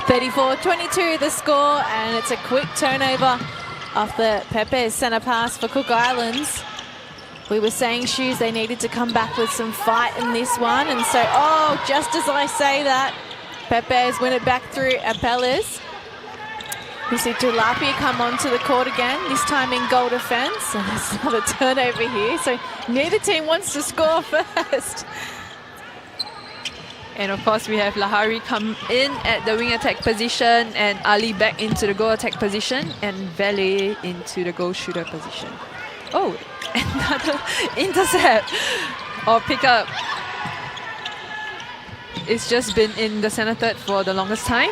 (34-22) the score, and it's a quick turnover off the Pepe's centre pass for Cook Islands. We were saying, Shoes, they needed to come back with some fight in this one, and so, oh, just as I say that, Pepe's win it back through Apelles. We see Tulapi come onto the court again, this time in goal defence, and there's another turnover here, so neither team wants to score first. And of course, we have Lahari come in at the wing attack position, and Ali back into the goal attack position, and Valet into the goal shooter position. Oh, another intercept or pickup. It's just been in the center third for the longest time.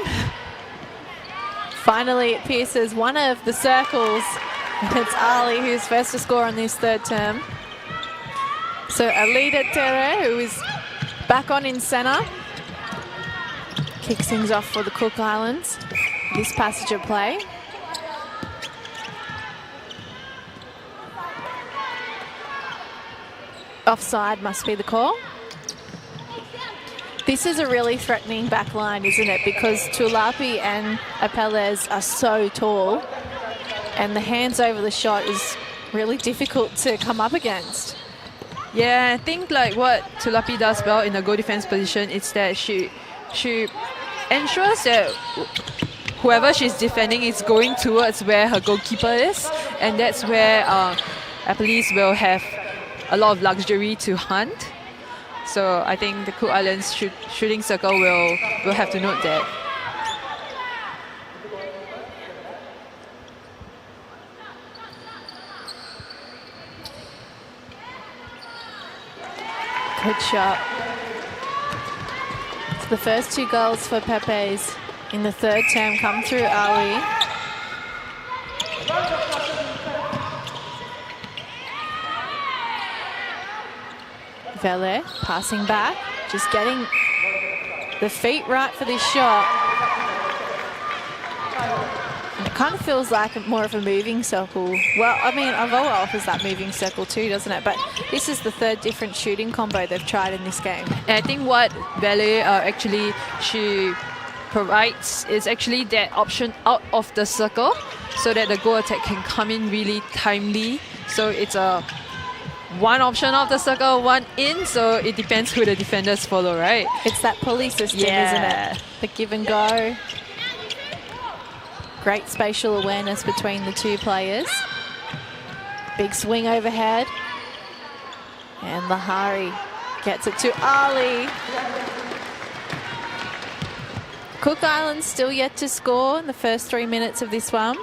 Finally, it pierces one of the circles, and it's Ali who's first to score on this third term. So Alida Tere, who is back on in centre, kicks things off for the Cook Islands. This passage of play. Offside must be the call. This is a really threatening back line, isn't it? Because Tulapi and Apelles are so tall, and the hands over the shot is really difficult to come up against. Yeah, I think like what Tulapi does well in the goal defense position is that she ensures that whoever she's defending is going towards where her goalkeeper is, and that's where Apelles will have a lot of luxury to hunt. So I think the Cook Islands shooting circle will have to note that. Good shot. So the first two goals for Pepe's in the third term come through Ali. Vele passing back, just getting the feet right for this shot. And it kind of feels like more of a moving circle. Well, I mean, Avoa offers that moving circle too, doesn't it? But this is the third different shooting combo they've tried in this game. And I think what Ballet actually she provides is actually that option out of the circle so that the goal attack can come in really timely. So it's a one option of the circle, one in, so it depends who the defenders follow, right? It's that pulley system, Yeah. isn't it? The give and go. Great spatial awareness between the two players. Big swing overhead. And Lahari gets it to Ali. Cook Islands still yet to score in the first 3 minutes of this one.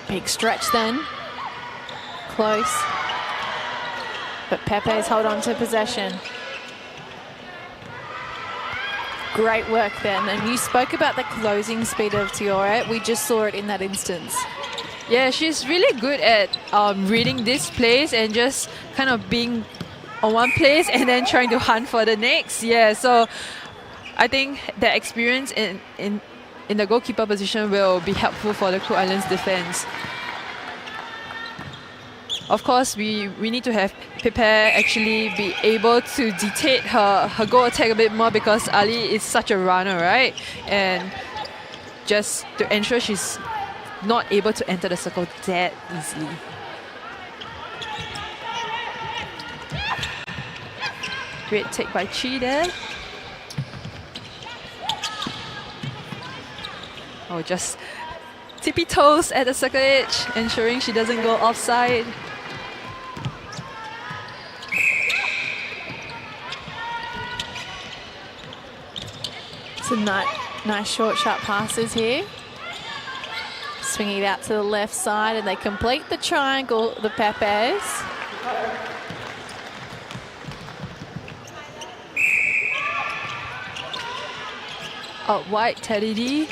Big stretch then. Close. But Pepe's hold on to possession. Great work then. And you spoke about the closing speed of Tiora. We just saw it in that instance. Yeah, she's really good at reading this place and just kind of being on one place and then trying to hunt for the next. Yeah, so I think the experience in the goalkeeper position will be helpful for the Cook Islands defense. Of course, we need to have Pepe actually be able to dictate her goal attack a bit more because Ali is such a runner, right? And just to ensure she's not able to enter the circle that easily. Great take by Chi there. Oh, just tippy toes at the circle edge, ensuring she doesn't go offside. Some nice short, sharp passes here. Swinging it out to the left side, and they complete the triangle, the Pepes. Out wide, Teddy D.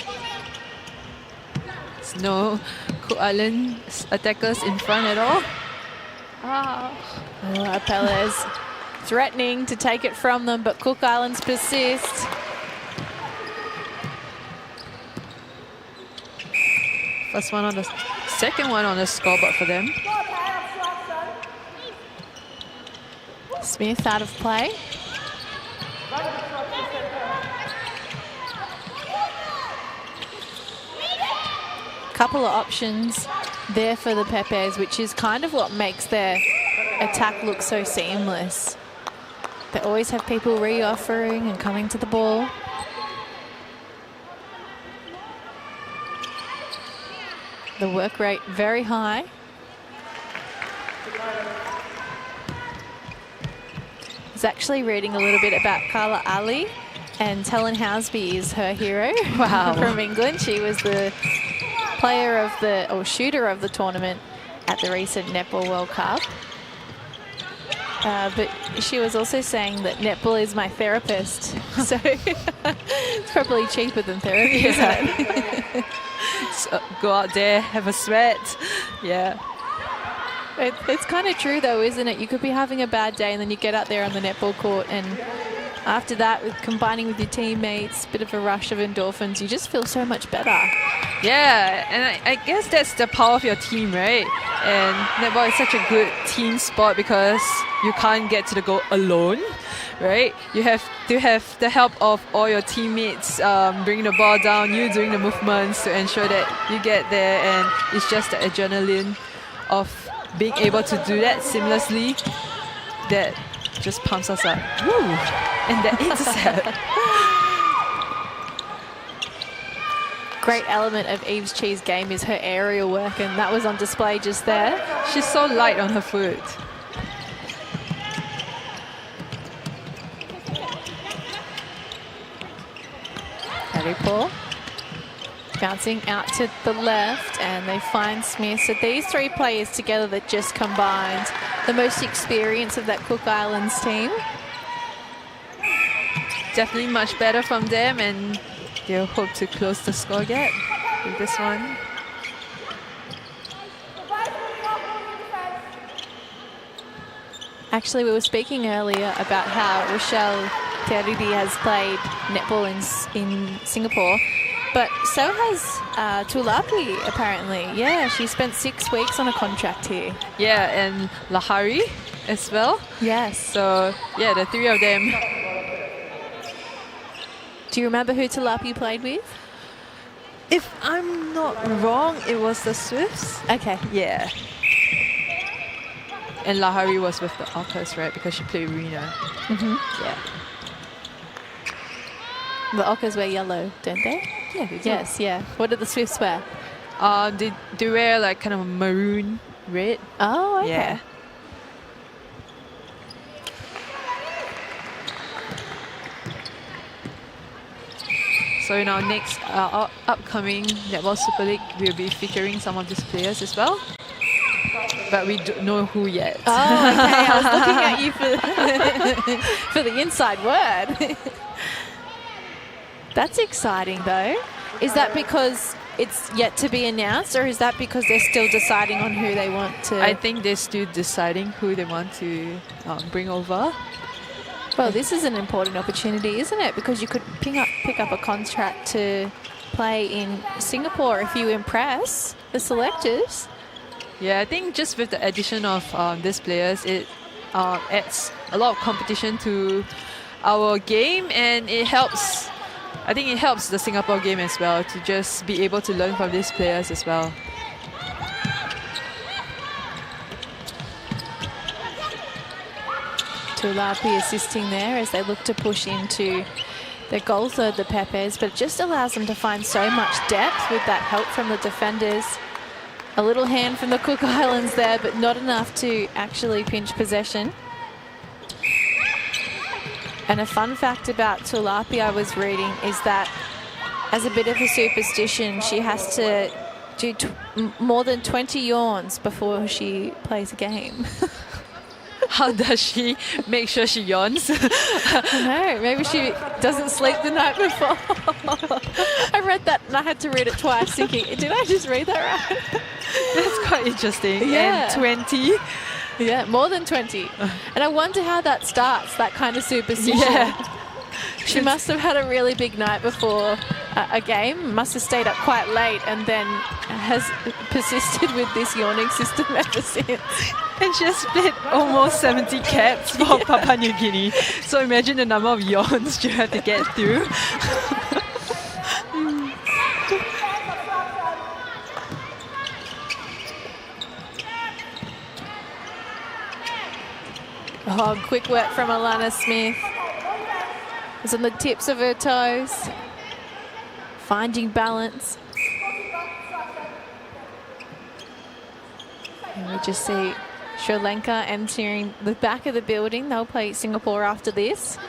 There's no Cook Island attackers in front at all. Apelles threatening to take it from them, but Cook Islands persist. First one on the second one on the scoreboard for them. Smith out of play. Couple of options there for the Pepes, which is kind of what makes their attack look so seamless. They always have people re-offering and coming to the ball. The work rate very high. I was actually reading a little bit about Carla Ali, and Helen Housby is her hero. Wow. From England. She was the player of the, or shooter of the tournament at the recent Netball World Cup. But she was also saying that netball is my therapist. So it's probably cheaper than therapy, isn't it? So go out there, have a sweat. Yeah. It's kind of true though, isn't it? You could be having a bad day and then you get out there on the netball court, and after that, with combining with your teammates, bit of a rush of endorphins, you just feel so much better. Yeah, and I guess that's the power of your team, right? And netball is such a good team sport because you can't get to the goal alone, right? You have to have the help of all your teammates bringing the ball down, you doing the movements to ensure that you get there, and it's just the adrenaline of being able to do that seamlessly that just pumps us up. Woo! And that intercept. Great element of Eve's Cheese game is her aerial work, and that was on display just there. She's so light on her foot. Very poor. Bouncing out to the left, and they find Smith. So these three players together that just combined the most experience of that Cook Islands team. Definitely much better from them, and they'll hope to close the score gap with this one. Actually, we were speaking earlier about how Rochelle Teridi has played netball in Singapore, but so has Tulapi apparently. Yeah, she spent 6 weeks on a contract here. Yeah, and Lahari as well. Yes. So yeah, the three of them. Do you remember who Tulapi played with? If I'm not wrong, it was the Swifts. Okay. Yeah. And Lahari was with the Orcas, right? Because she played Arena. Yeah. The Orcas wear yellow, don't they? Yeah, they do. Yes, yeah. What did the Swifts wear? They wear like kind of maroon red. Oh, okay. Yeah. So in our next upcoming Netball Super League, we'll be featuring some of these players as well. But we don't know who yet. Oh, okay. I was looking at you for the inside word. That's exciting, though. Is that because it's yet to be announced, or is that because they're still deciding on who they want to? I think they're still deciding who they want to bring over. Well, this is an important opportunity, isn't it? Because you could pick up a contract to play in Singapore if you impress the selectors. Yeah, I think just with the addition of these players, it adds a lot of competition to our game, and it helps. I think it helps the Singapore game as well to just be able to learn from these players as well. Tulapi assisting there as they look to push into the goal third, the Pepes, but it just allows them to find so much depth with that help from the defenders. A little hand from the Cook Islands there, but not enough to actually pinch possession. And a fun fact about Tulapi I was reading is that as a bit of a superstition, she has to do more than 20 yawns before she plays a game. How does she make sure she yawns? I don't know, maybe she doesn't sleep the night before. I read that and I had to read it twice thinking, did I just read that right? That's quite interesting. Yeah. And 20. Yeah, more than 20. And I wonder how that starts, that kind of superstition. Yeah. She must have had a really big night before a game, must have stayed up quite late and then has persisted with this yawning system ever since. And she has split almost 70 caps for Papua New Guinea. So imagine the number of yawns you have to get through. Oh, quick work from Alana Smith. It's on the tips of her toes. Finding balance. And we just see Sri Lanka entering the back of the building. They'll play Singapore after this.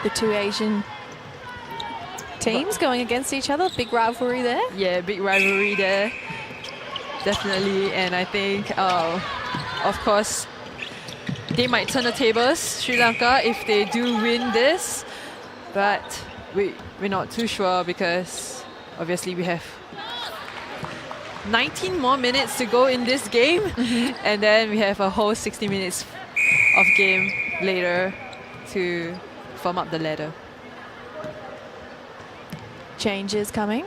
The two Asian teams going against each other. Big rivalry there. Yeah, big rivalry there. Definitely. And I think, of course, they might turn the tables, Sri Lanka, if they do win this. But we're not too sure because obviously we have 19 more minutes to go in this game. And then we have a whole 60 minutes of game later to form up the ladder. Changes coming.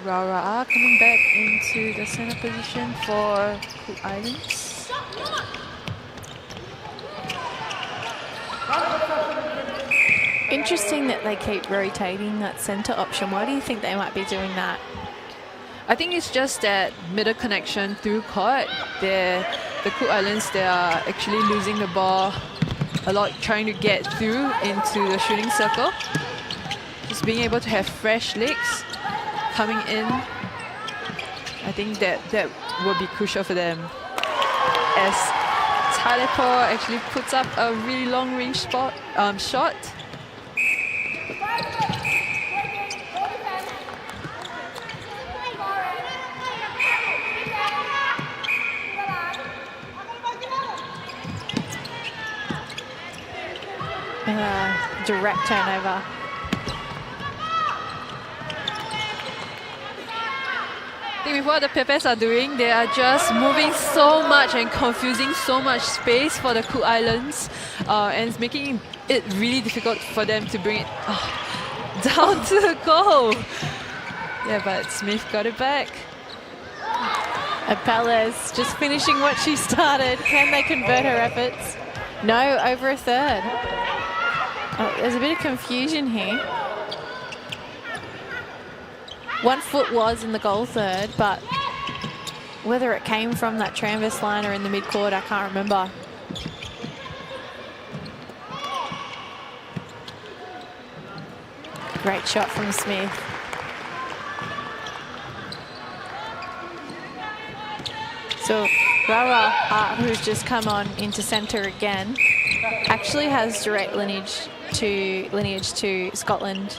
Ra'a coming back into the center position for Cook Islands. Interesting that they keep rotating that center option. Why do you think they might be doing that? I think it's just that middle connection through court. The Cook Islands, they are actually losing the ball a lot, trying to get through into the shooting circle. Just being able to have fresh legs coming in, I think that will be crucial for them. As Talipo actually puts up a really long range shot. Direct turnover. think with what the Pepes are doing, they are just moving so much and confusing so much space for the Cook Islands, and it's making it really difficult for them to bring it down to the goal. Yeah, but Smith got it back. Apelles just finishing what she started. Can they convert her efforts? No, over a third. Oh, there's a bit of confusion here. 1 foot was in the goal third, but whether it came from that transverse line or in the mid-court, I can't remember. Great shot from Smith. So Rara, who's just come on into centre again, actually has direct lineage to Scotland.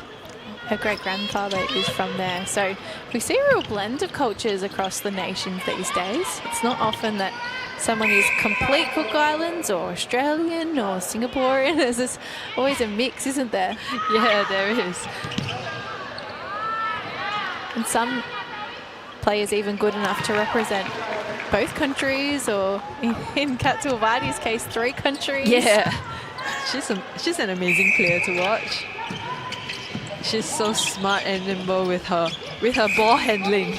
Her great-grandfather is from there. So we see a real blend of cultures across the nations these days. It's not often that someone is complete Cook Islands or Australian or Singaporean. There's always a mix, isn't there? Yeah, there is. And some players even good enough to represent both countries, or in Kat Tulvadi's case, 3 countries. Yeah, she's an amazing player to watch. She's so smart and nimble with her ball handling.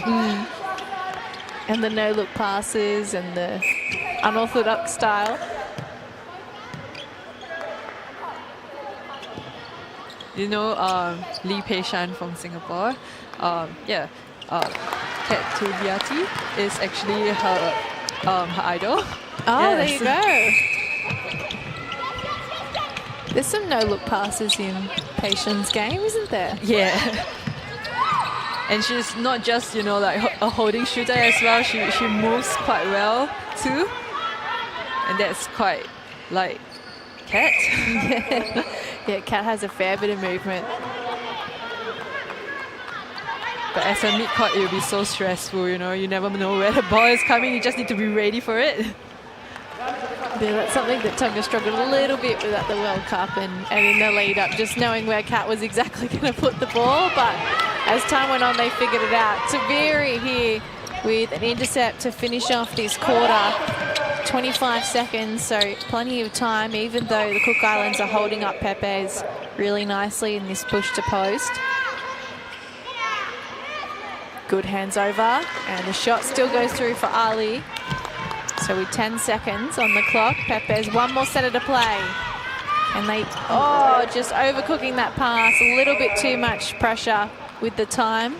And the no-look passes and the unorthodox style. You know, Lee Pei Shan from Singapore. Kat Tulviati is actually her idol. Oh, Yes. there you go. There's some no-look passes in Patien's game, isn't there? Yeah. And she's not just, you know, like a holding shooter as well. She moves quite well too. And that's quite like Kat. Yeah, Kat has a fair bit of movement. But as a mid-court, it will be so stressful, you know. You never know where the ball is coming. You just need to be ready for it. Yeah, that's something that Tonga struggled a little bit with at the World Cup and in the lead-up, just knowing where Kat was exactly going to put the ball. But as time went on, they figured it out. Taviri here with an intercept to finish off this quarter. 25 seconds, so plenty of time, even though the Cook Islands are holding up Pepes really nicely in this push to post. Good hands over, and the shot still goes through for Ali. So with 10 seconds on the clock, Pepes one more setter to play. And they, just overcooking that pass, a little bit too much pressure with the time.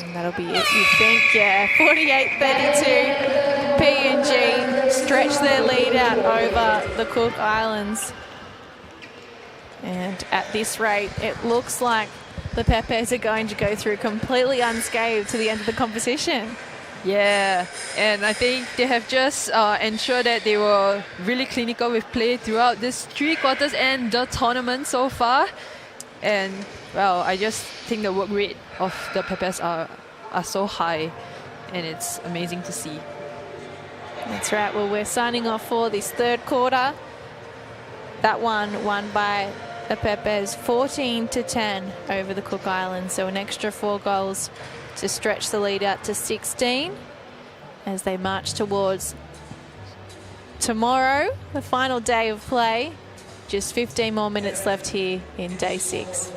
And that'll be it, you think, yeah. 48-32, PNG stretch their lead out over the Cook Islands. And at this rate, it looks like the Pepes are going to go through completely unscathed to the end of the competition. Yeah, and I think they have just ensured that they were really clinical with play throughout this 3 quarters and the tournament so far. And, well, I just think the work rate of the Pepes are so high, and it's amazing to see. That's right. Well, we're signing off for this 3rd quarter. That one won by the Pepes 14-10 over the Cook Islands. So an extra 4 goals to stretch the lead out to 16 as they march towards tomorrow, the final day of play. Just 15 more minutes left here in day 6.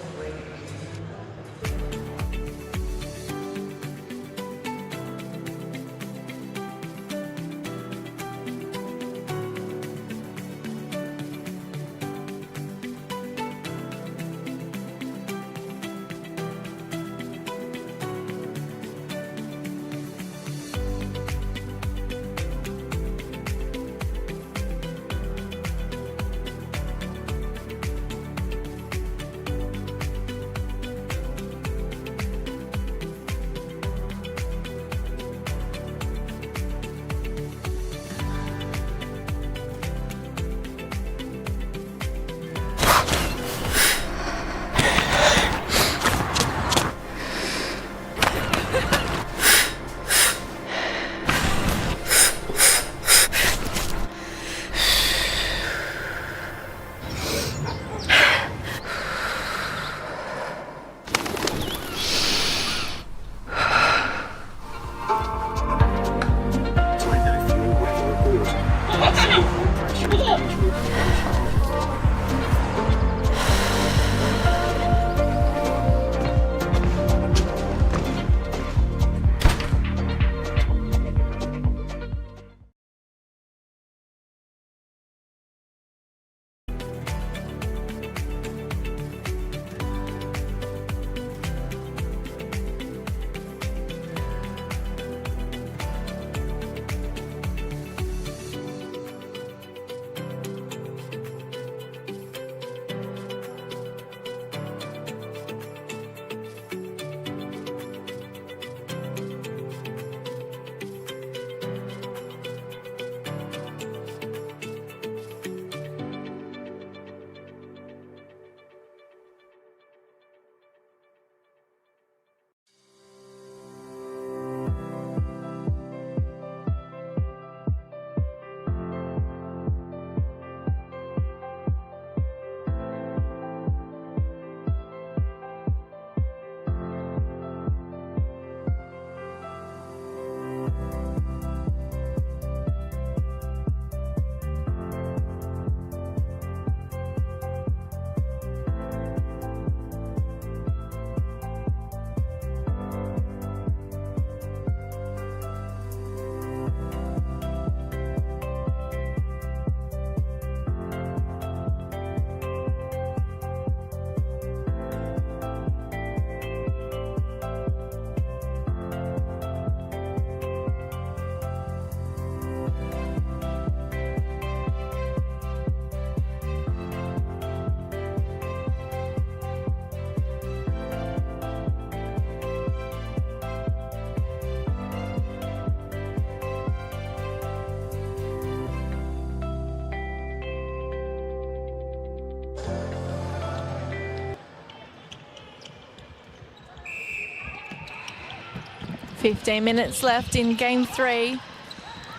15 minutes left in game 3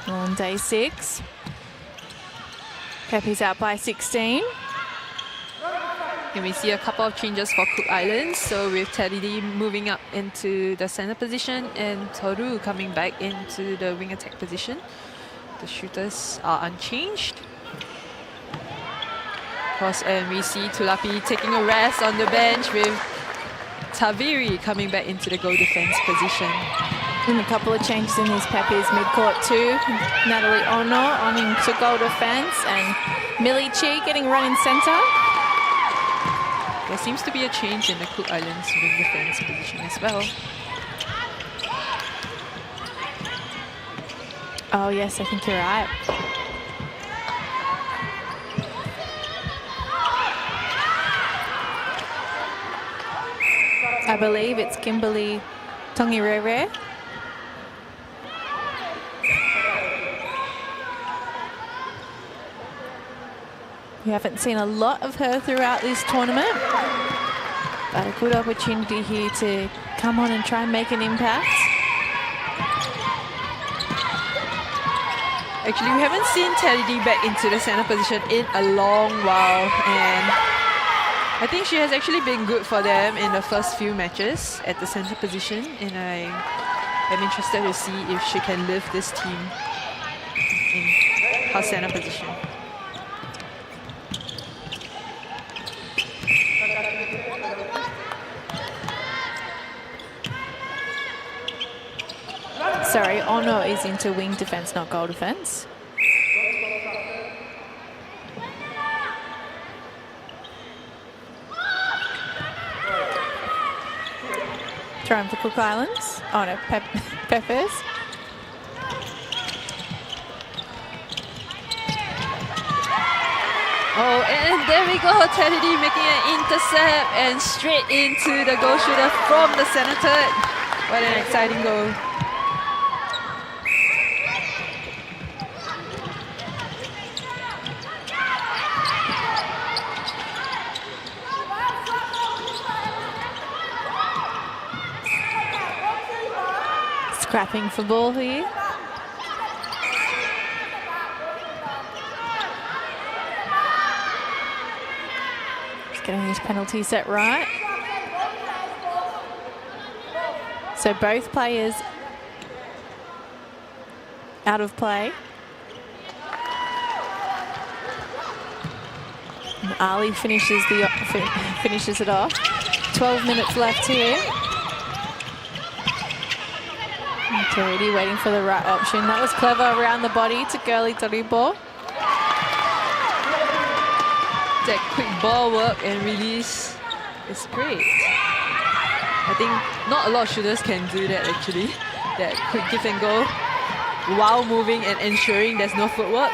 on day 6. Pepe's out by 16. And we see a couple of changes for Cook Islands. So with Teddy D moving up into the center position and Toru coming back into the wing attack position. The shooters are unchanged. Of course, and we see Tulapi taking a rest on the bench with Taviri coming back into the goal defense position. And a couple of changes in this Pepe's midcourt too. Natalie Ono on into goal defense and Millie Chi getting run in center. There seems to be a change in the Cook Islands wing defense position as well. Oh yes, I think you're right. I believe it's Kimberly Tongirere. We haven't seen a lot of her throughout this tournament, but a good opportunity here to come on and try and make an impact. Actually, we haven't seen Teddy D back into the center position in a long while, and I think she has actually been good for them in the first few matches at the center position, and I am interested to see if she can lift this team in her center position. Sorry, Ono is into wing defense, not goal defense. Trying for Cook Islands. Oh no, Peppers. Oh, and there we go, Teddy D making an intercept and straight into the goal shooter from the center third. What an exciting goal. Scrapping for ball here. Just getting his penalty set right. So both players out of play. And Ali finishes it off. 12 minutes left here. Already waiting for the right option. That was clever around the body to Girly Toribo. That quick ball work and release is great. I think not a lot of shooters can do that actually. That quick give and go while moving and ensuring there's no footwork.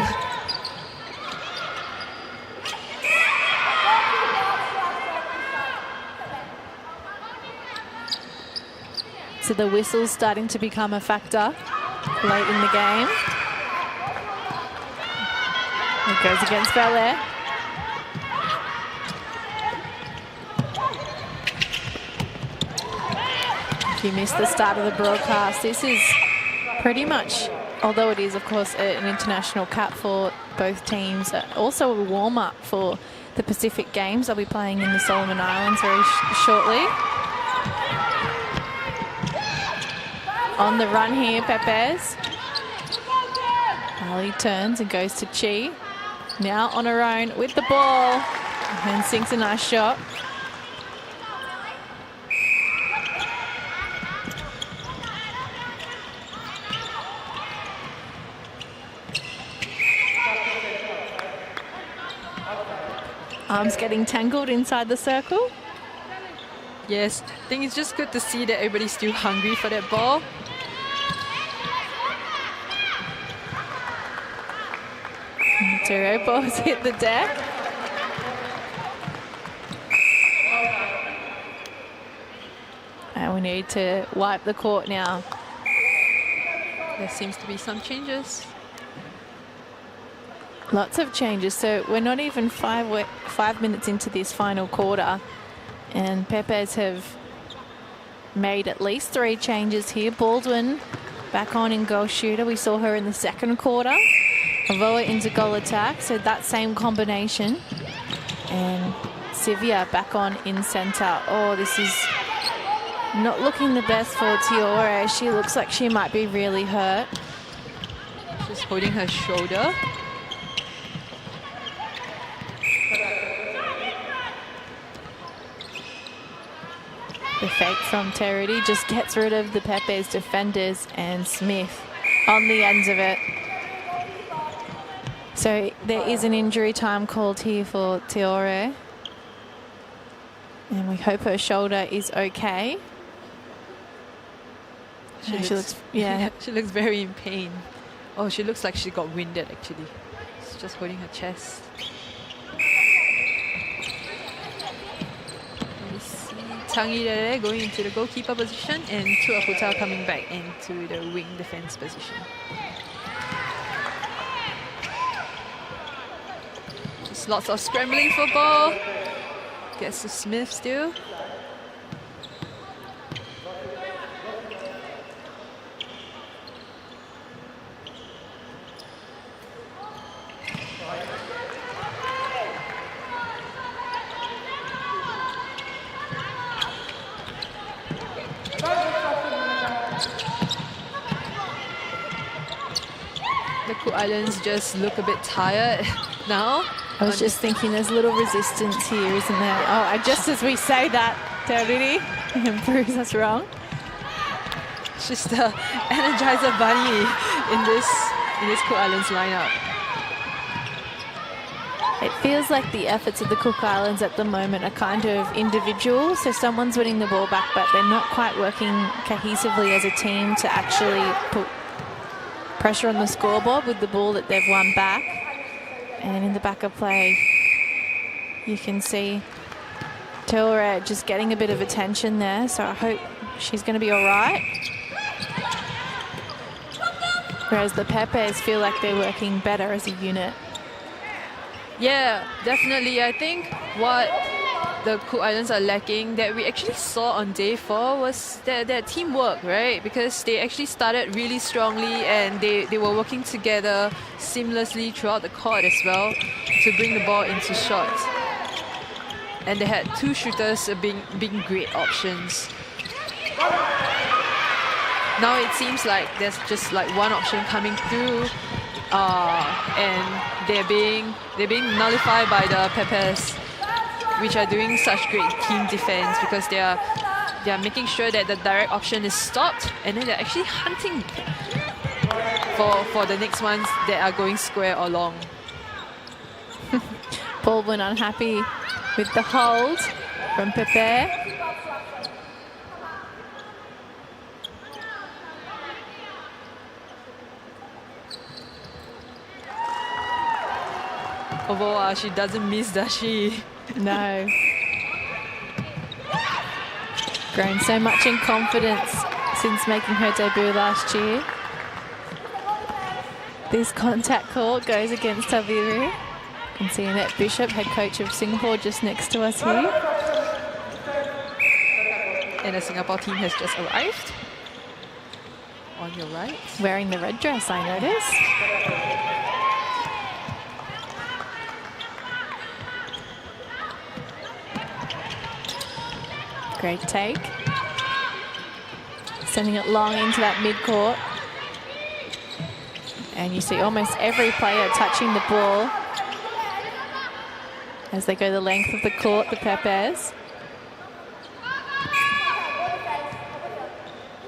So the whistle's starting to become a factor late in the game. It goes against Belair. If you missed the start of the broadcast, this is pretty much, although it is of course an international cap for both teams, also a warm-up for the Pacific Games. They'll be playing in the Solomon Islands very shortly. On the run here, Pepes. Ali turns and goes to Chi. Now on her own with the ball. And sinks a nice shot. Arms getting tangled inside the circle. Yes, I think it's just good to see that everybody's still hungry for that ball. Turo balls hit the deck. And we need to wipe the court now. There seems to be some changes. Lots of changes. So we're not even 5 minutes into this final quarter. And Pepes have made at least 3 changes here. Baldwin back on in goal shooter. We saw her in the second quarter. Avoa into goal attack, so that same combination. And Sivia back on in centre. Oh, this is not looking the best for Tiore. She looks like she might be really hurt. She's holding her shoulder. The fake from Terity just gets rid of the Pepe's defenders, and Smith on the ends of it. So there is an injury time called here for Tiore. And we hope her shoulder is okay. She looks yeah. She looks very in pain. Oh, she looks like she got winded actually. She's just holding her chest. We see Tangirere going into the goalkeeper position and Tuaputa coming back into the wing defense position. Just lots of scrambling for ball. Gets to Smith still. The Cook Islands just look a bit tired now. I was just thinking there's a little resistance here, isn't there? Oh, just as we say that, Terity proves us wrong. She's the Energizer Bunny in this Cook Islands lineup. It feels like the efforts of the Cook Islands at the moment are kind of individual. So someone's winning the ball back, but they're not quite working cohesively as a team to actually put pressure on the scoreboard with the ball that they've won back. And in the back of play, you can see Tiore just getting a bit of attention there. So I hope she's going to be all right. Whereas the Pepes feel like they're working better as a unit. Yeah, definitely. I think what the Cook Islands are lacking that we actually saw on day 4 was their teamwork, right? Because they actually started really strongly and they were working together seamlessly throughout the court as well to bring the ball into shot. And they had 2 shooters being great options. Now it seems like there's just like one option coming through, and they're being nullified by the Pepes, which are doing such great team defense because they are making sure that the direct option is stopped, and then they're actually hunting for the next ones that are going square or long. Baldwin unhappy with the hold from Pepe. Avoa, she doesn't miss, does she? No. Grown so much in confidence since making her debut last year. This contact call goes against Taviru. You can see Annette Bishop, head coach of Singapore, just next to us here. And the Singapore team has just arrived. On your right. Wearing the red dress, I notice. Great take. Sending it long into that mid-court. And you see almost every player touching the ball as they go the length of the court, the Pepes.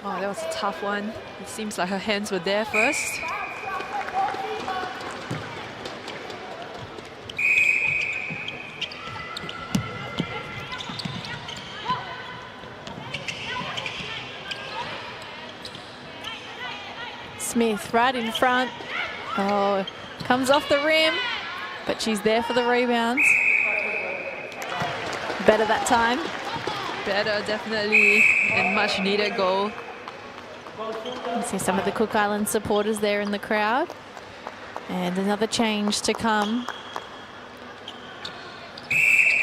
Oh, that was a tough one. It seems like her hands were there first. Smith right in front. Oh, comes off the rim, but she's there for the rebounds. Better that time. Better, definitely, and much needed goal. You see some of the Cook Islands supporters there in the crowd. And another change to come.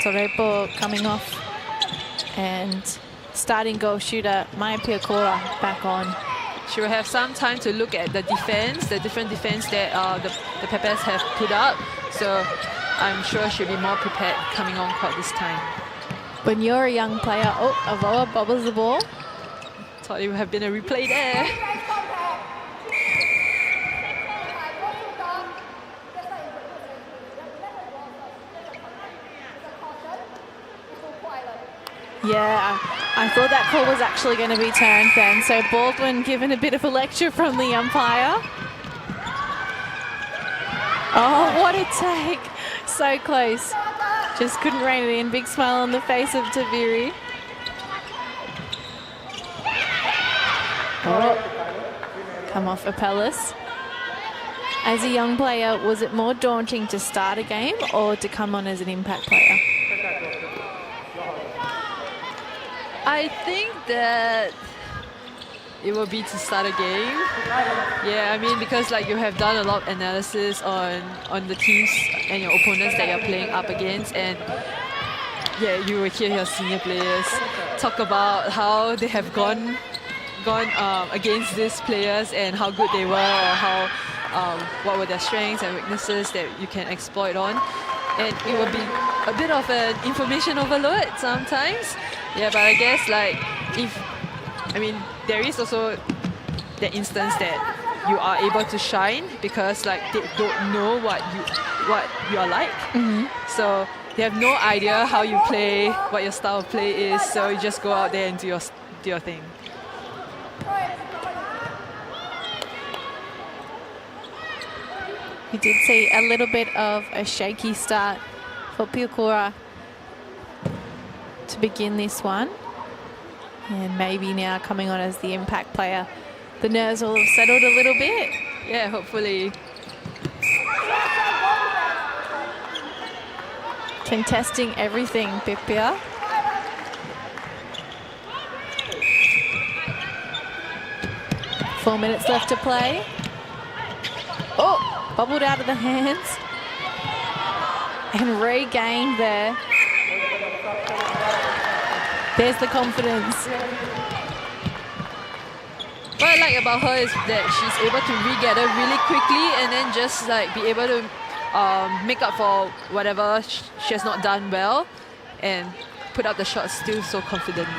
Torepo coming off, and starting goal shooter, Maya Piakora, back on. She will have some time to look at the defense, the different defense that the Peppers have put up. So I'm sure she'll be more prepared coming on court this time. When you're a young player, oh, Avoa bobbles the ball. Thought it would have been a replay there. Yeah, I thought that call was actually going to be turned then. So Baldwin given a bit of a lecture from the umpire. Oh, what a take. So close. Just couldn't rein it in. Big smile on the face of Taviri. Oh, come off Apellis. As a young player, was it more daunting to start a game or to come on as an impact player? I think that it will be to start a game. Yeah, I mean, because like you have done a lot of analysis on the teams and your opponents that you're playing up against, and yeah, you will hear your senior players talk about how they have gone against these players and how good they were, or how what were their strengths and weaknesses that you can exploit on. And it will be a bit of an information overload sometimes. Yeah, but I guess like there is also the instance that you are able to shine because like they don't know what you are like. So they have no idea how you play, what your style of play is. So you just go out there and do your thing. You did see a little bit of a shaky start for Piakora to begin this one. And maybe now coming on as the impact player, the nerves will have settled a little bit. Yeah, hopefully. Contesting everything, Pipia. Four minutes left to play. Oh! Bubbled out of the hands and regained there. There's the confidence. What I like about her is that she's able to regather really quickly and then just like be able to make up for whatever she has not done well and put up the shots still so confidently.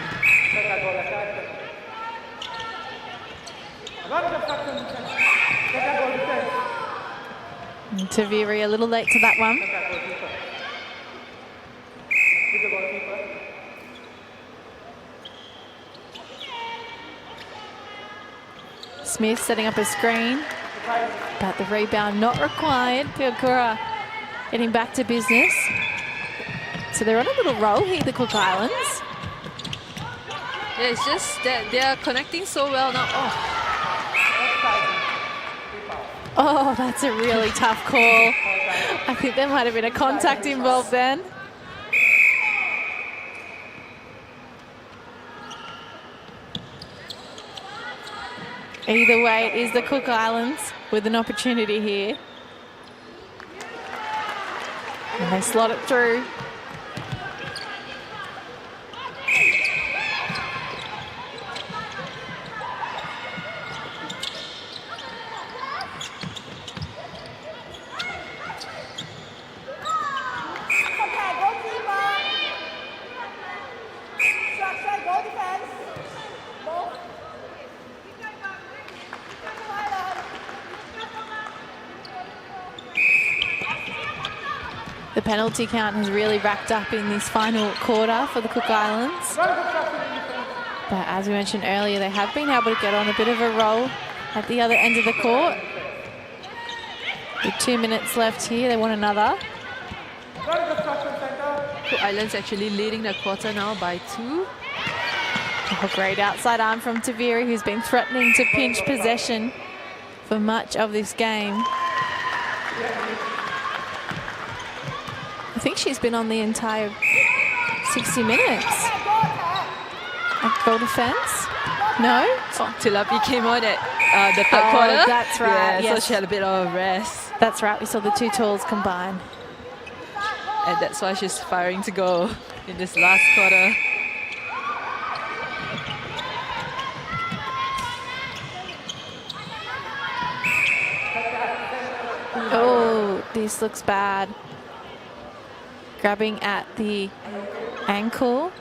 Taviri a little late to that one. Smith setting up a screen, but the rebound not required. Piakora getting back to business. So they're on a little roll here, the Cook Islands. Yeah, it's just that they're connecting so well now. Oh, that's a really tough call. I think there might have been a contact involved then. Either way, it is the Cook Islands with an opportunity here. And they slot it through. The penalty count has really racked up in this final quarter for the Cook Islands. But as we mentioned earlier, they have been able to get on a bit of a roll at the other end of the court. With 2 minutes left here, they want another. Cook Islands actually leading the quarter now by 2. Oh, great outside arm from Taviri, who's been threatening to pinch possession for much of this game. I think she's been on the entire 60 minutes. A goal defense? No? Oh, Tilapi came on at the third quarter. That's right. Yeah, yes. So she had a bit of a rest. That's right. We saw the two tools combine. And that's why she's firing to go in this last quarter. Oh, this looks bad. Grabbing at the ankle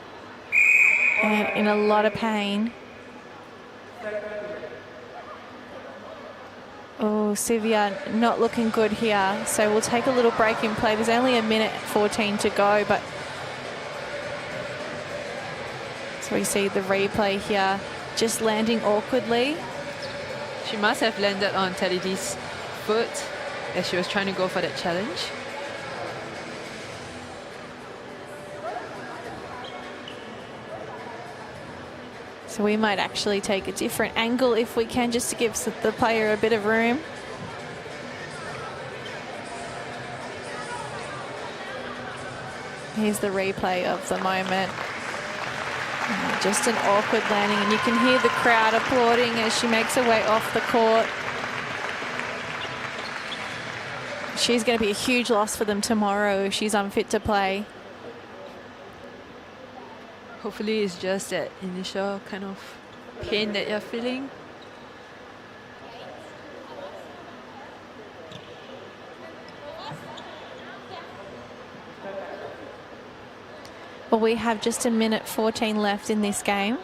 and in a lot of pain. Oh, Sivia not looking good here. So we'll take a little break in play. There's only 1:14 to go, but so we see the replay here, just landing awkwardly. She must have landed on Telidi's foot as she was trying to go for that challenge. So we might actually take a different angle if we can, just to give the player a bit of room. Here's the replay of the moment. Just an awkward landing, and you can hear the crowd applauding as she makes her way off the court. She's going to be a huge loss for them tomorrow if she's unfit to play. Hopefully it's just that initial kind of pain that you're feeling. Well, we have just 1:14 left in this game.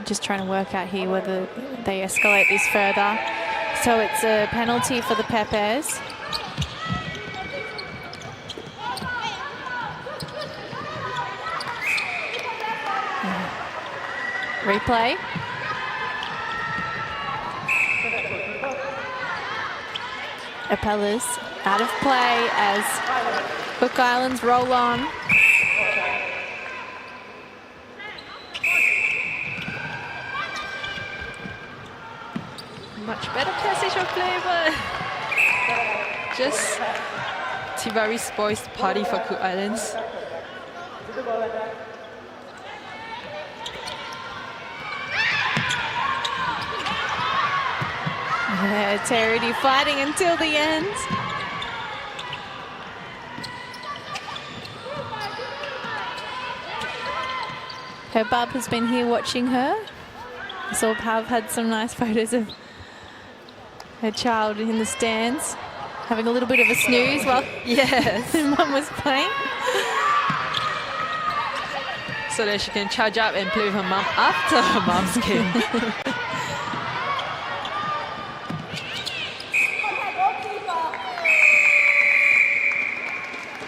Just trying to work out here whether they escalate this further. So it's a penalty for the Pepes. Replay. Appellas out of play as Cook Islands roll on. Much better passage of play, but just Tiveri spoils the party for Cook Islands. Terity fighting until the end. Her bub has been here watching her. I saw Pav had some nice photos of her child in the stands, having a little bit of a snooze while Yes. Mum was playing. So that she can charge up and play with her mum after her mum's game.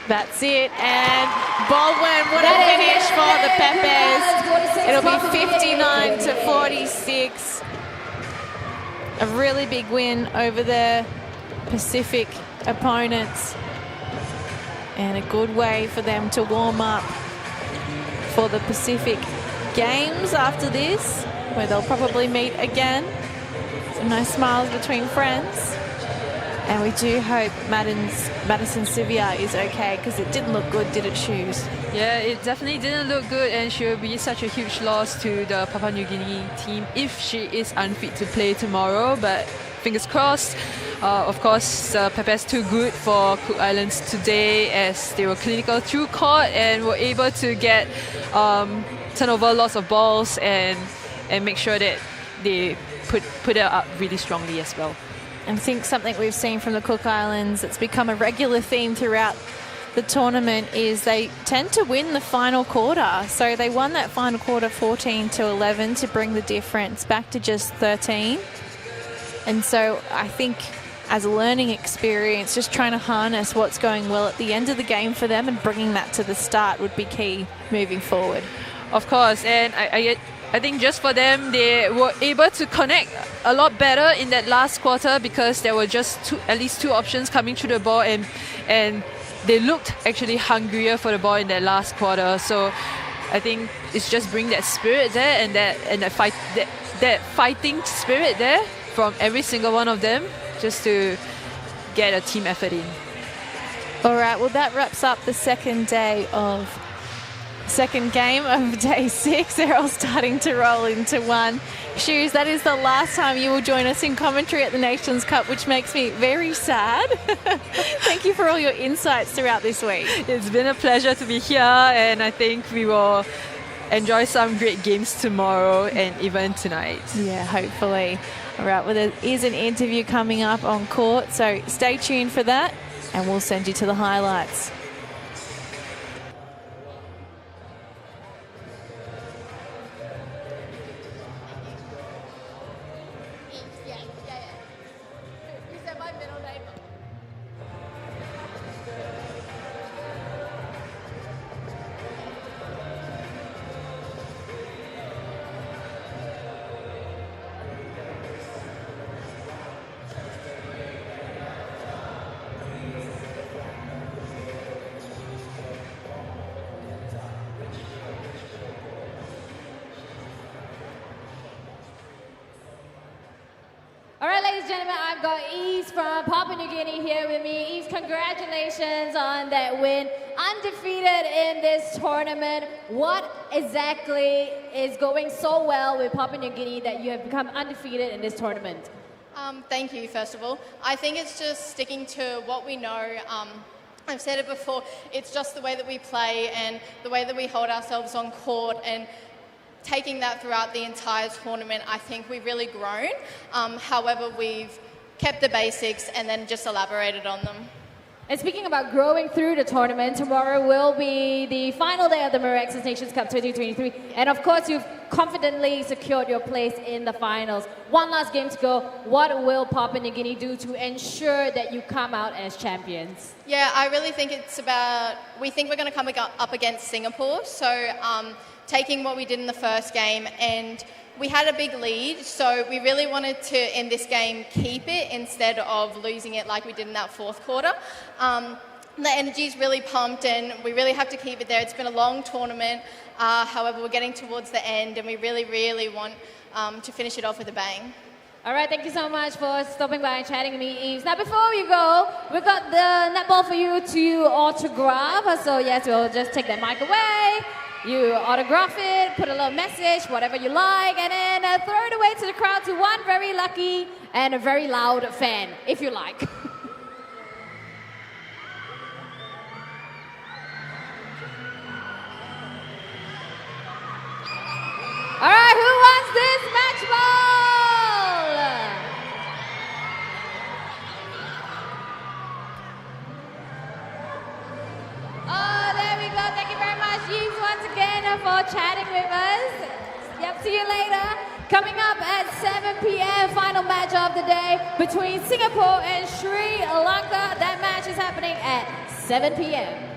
That's it, and Baldwin, what a finish for the Pepes. It'll be 59-46. A really big win over their Pacific opponents, and a good way for them to warm up for the Pacific Games after this, where they'll probably meet again. Some nice smiles between friends. And we do hope Madison Sivia is okay, because it didn't look good, did it, Shoes? Yeah, it definitely didn't look good, and she will be such a huge loss to the Papua New Guinea team if she is unfit to play tomorrow. But fingers crossed. Of course, Pepes too good for Cook Islands today, as they were clinical through court and were able to get turn over lots of balls and make sure that they put it up really strongly as well. And I think something we've seen from the Cook Islands that's become a regular theme throughout the tournament is they tend to win the final quarter. So they won that final quarter 14-11 to bring the difference back to just 13. And so I think as a learning experience, just trying to harness what's going well at the end of the game for them and bringing that to the start would be key moving forward. Of course, and I think just for them, they were able to connect a lot better in that last quarter, because there were just at least two options coming through the ball, and they looked actually hungrier for the ball in that last quarter. So I think it's just bring that spirit there and that fighting spirit there from every single one of them, just to get a team effort in. All right, well, that wraps up the second game of day 6. They're all starting to roll into one. Shoes, that is the last time you will join us in commentary at the Nations Cup, which makes me very sad. Thank you for all your insights throughout this week. It's been a pleasure to be here, and I think we will enjoy some great games tomorrow and even tonight. Yeah, hopefully. All right, well, there is an interview coming up on court, so stay tuned for that, and we'll send you to the highlights. All right, ladies and gentlemen, I've got Eves from Papua New Guinea here with me. Eves, congratulations on that win. Undefeated in this tournament. What exactly is going so well with Papua New Guinea that you have become undefeated in this tournament? Thank you, first of all. I think it's just sticking to what we know. I've said it before, it's just the way that we play and the way that we hold ourselves on court, and taking that throughout the entire tournament, I think we've really grown. However, we've kept the basics and then just elaborated on them. And speaking about growing through the tournament, tomorrow will be the final day of the Mirxes Nations Cup 2023. And of course, you've confidently secured your place in the finals. One last game to go. What will Papua New Guinea do to ensure that you come out as champions? Yeah, I really think it's about, we think we're going to come up against Singapore. So taking what we did in the first game, and we had a big lead, so we really wanted to, in this game, keep it instead of losing it like we did in that fourth quarter. The energy's really pumped and we really have to keep it there. It's been a long tournament, however, we're getting towards the end and we really, really want to finish it off with a bang. All right, thank you so much for stopping by and chatting with me, Eves. Now, before you go, we've got the netball for you to autograph. So, yes, we'll just take that mic away. You autograph it, put a little message, whatever you like, and then throw it away to the crowd, to one very lucky and a very loud fan, if you like. All right, who wants this match ball? Oh, there we go. Thank you very much, Eves, once again for chatting with us. Yep, see you later. Coming up at 7 p.m., final match of the day between Singapore and Sri Lanka. That match is happening at 7 p.m.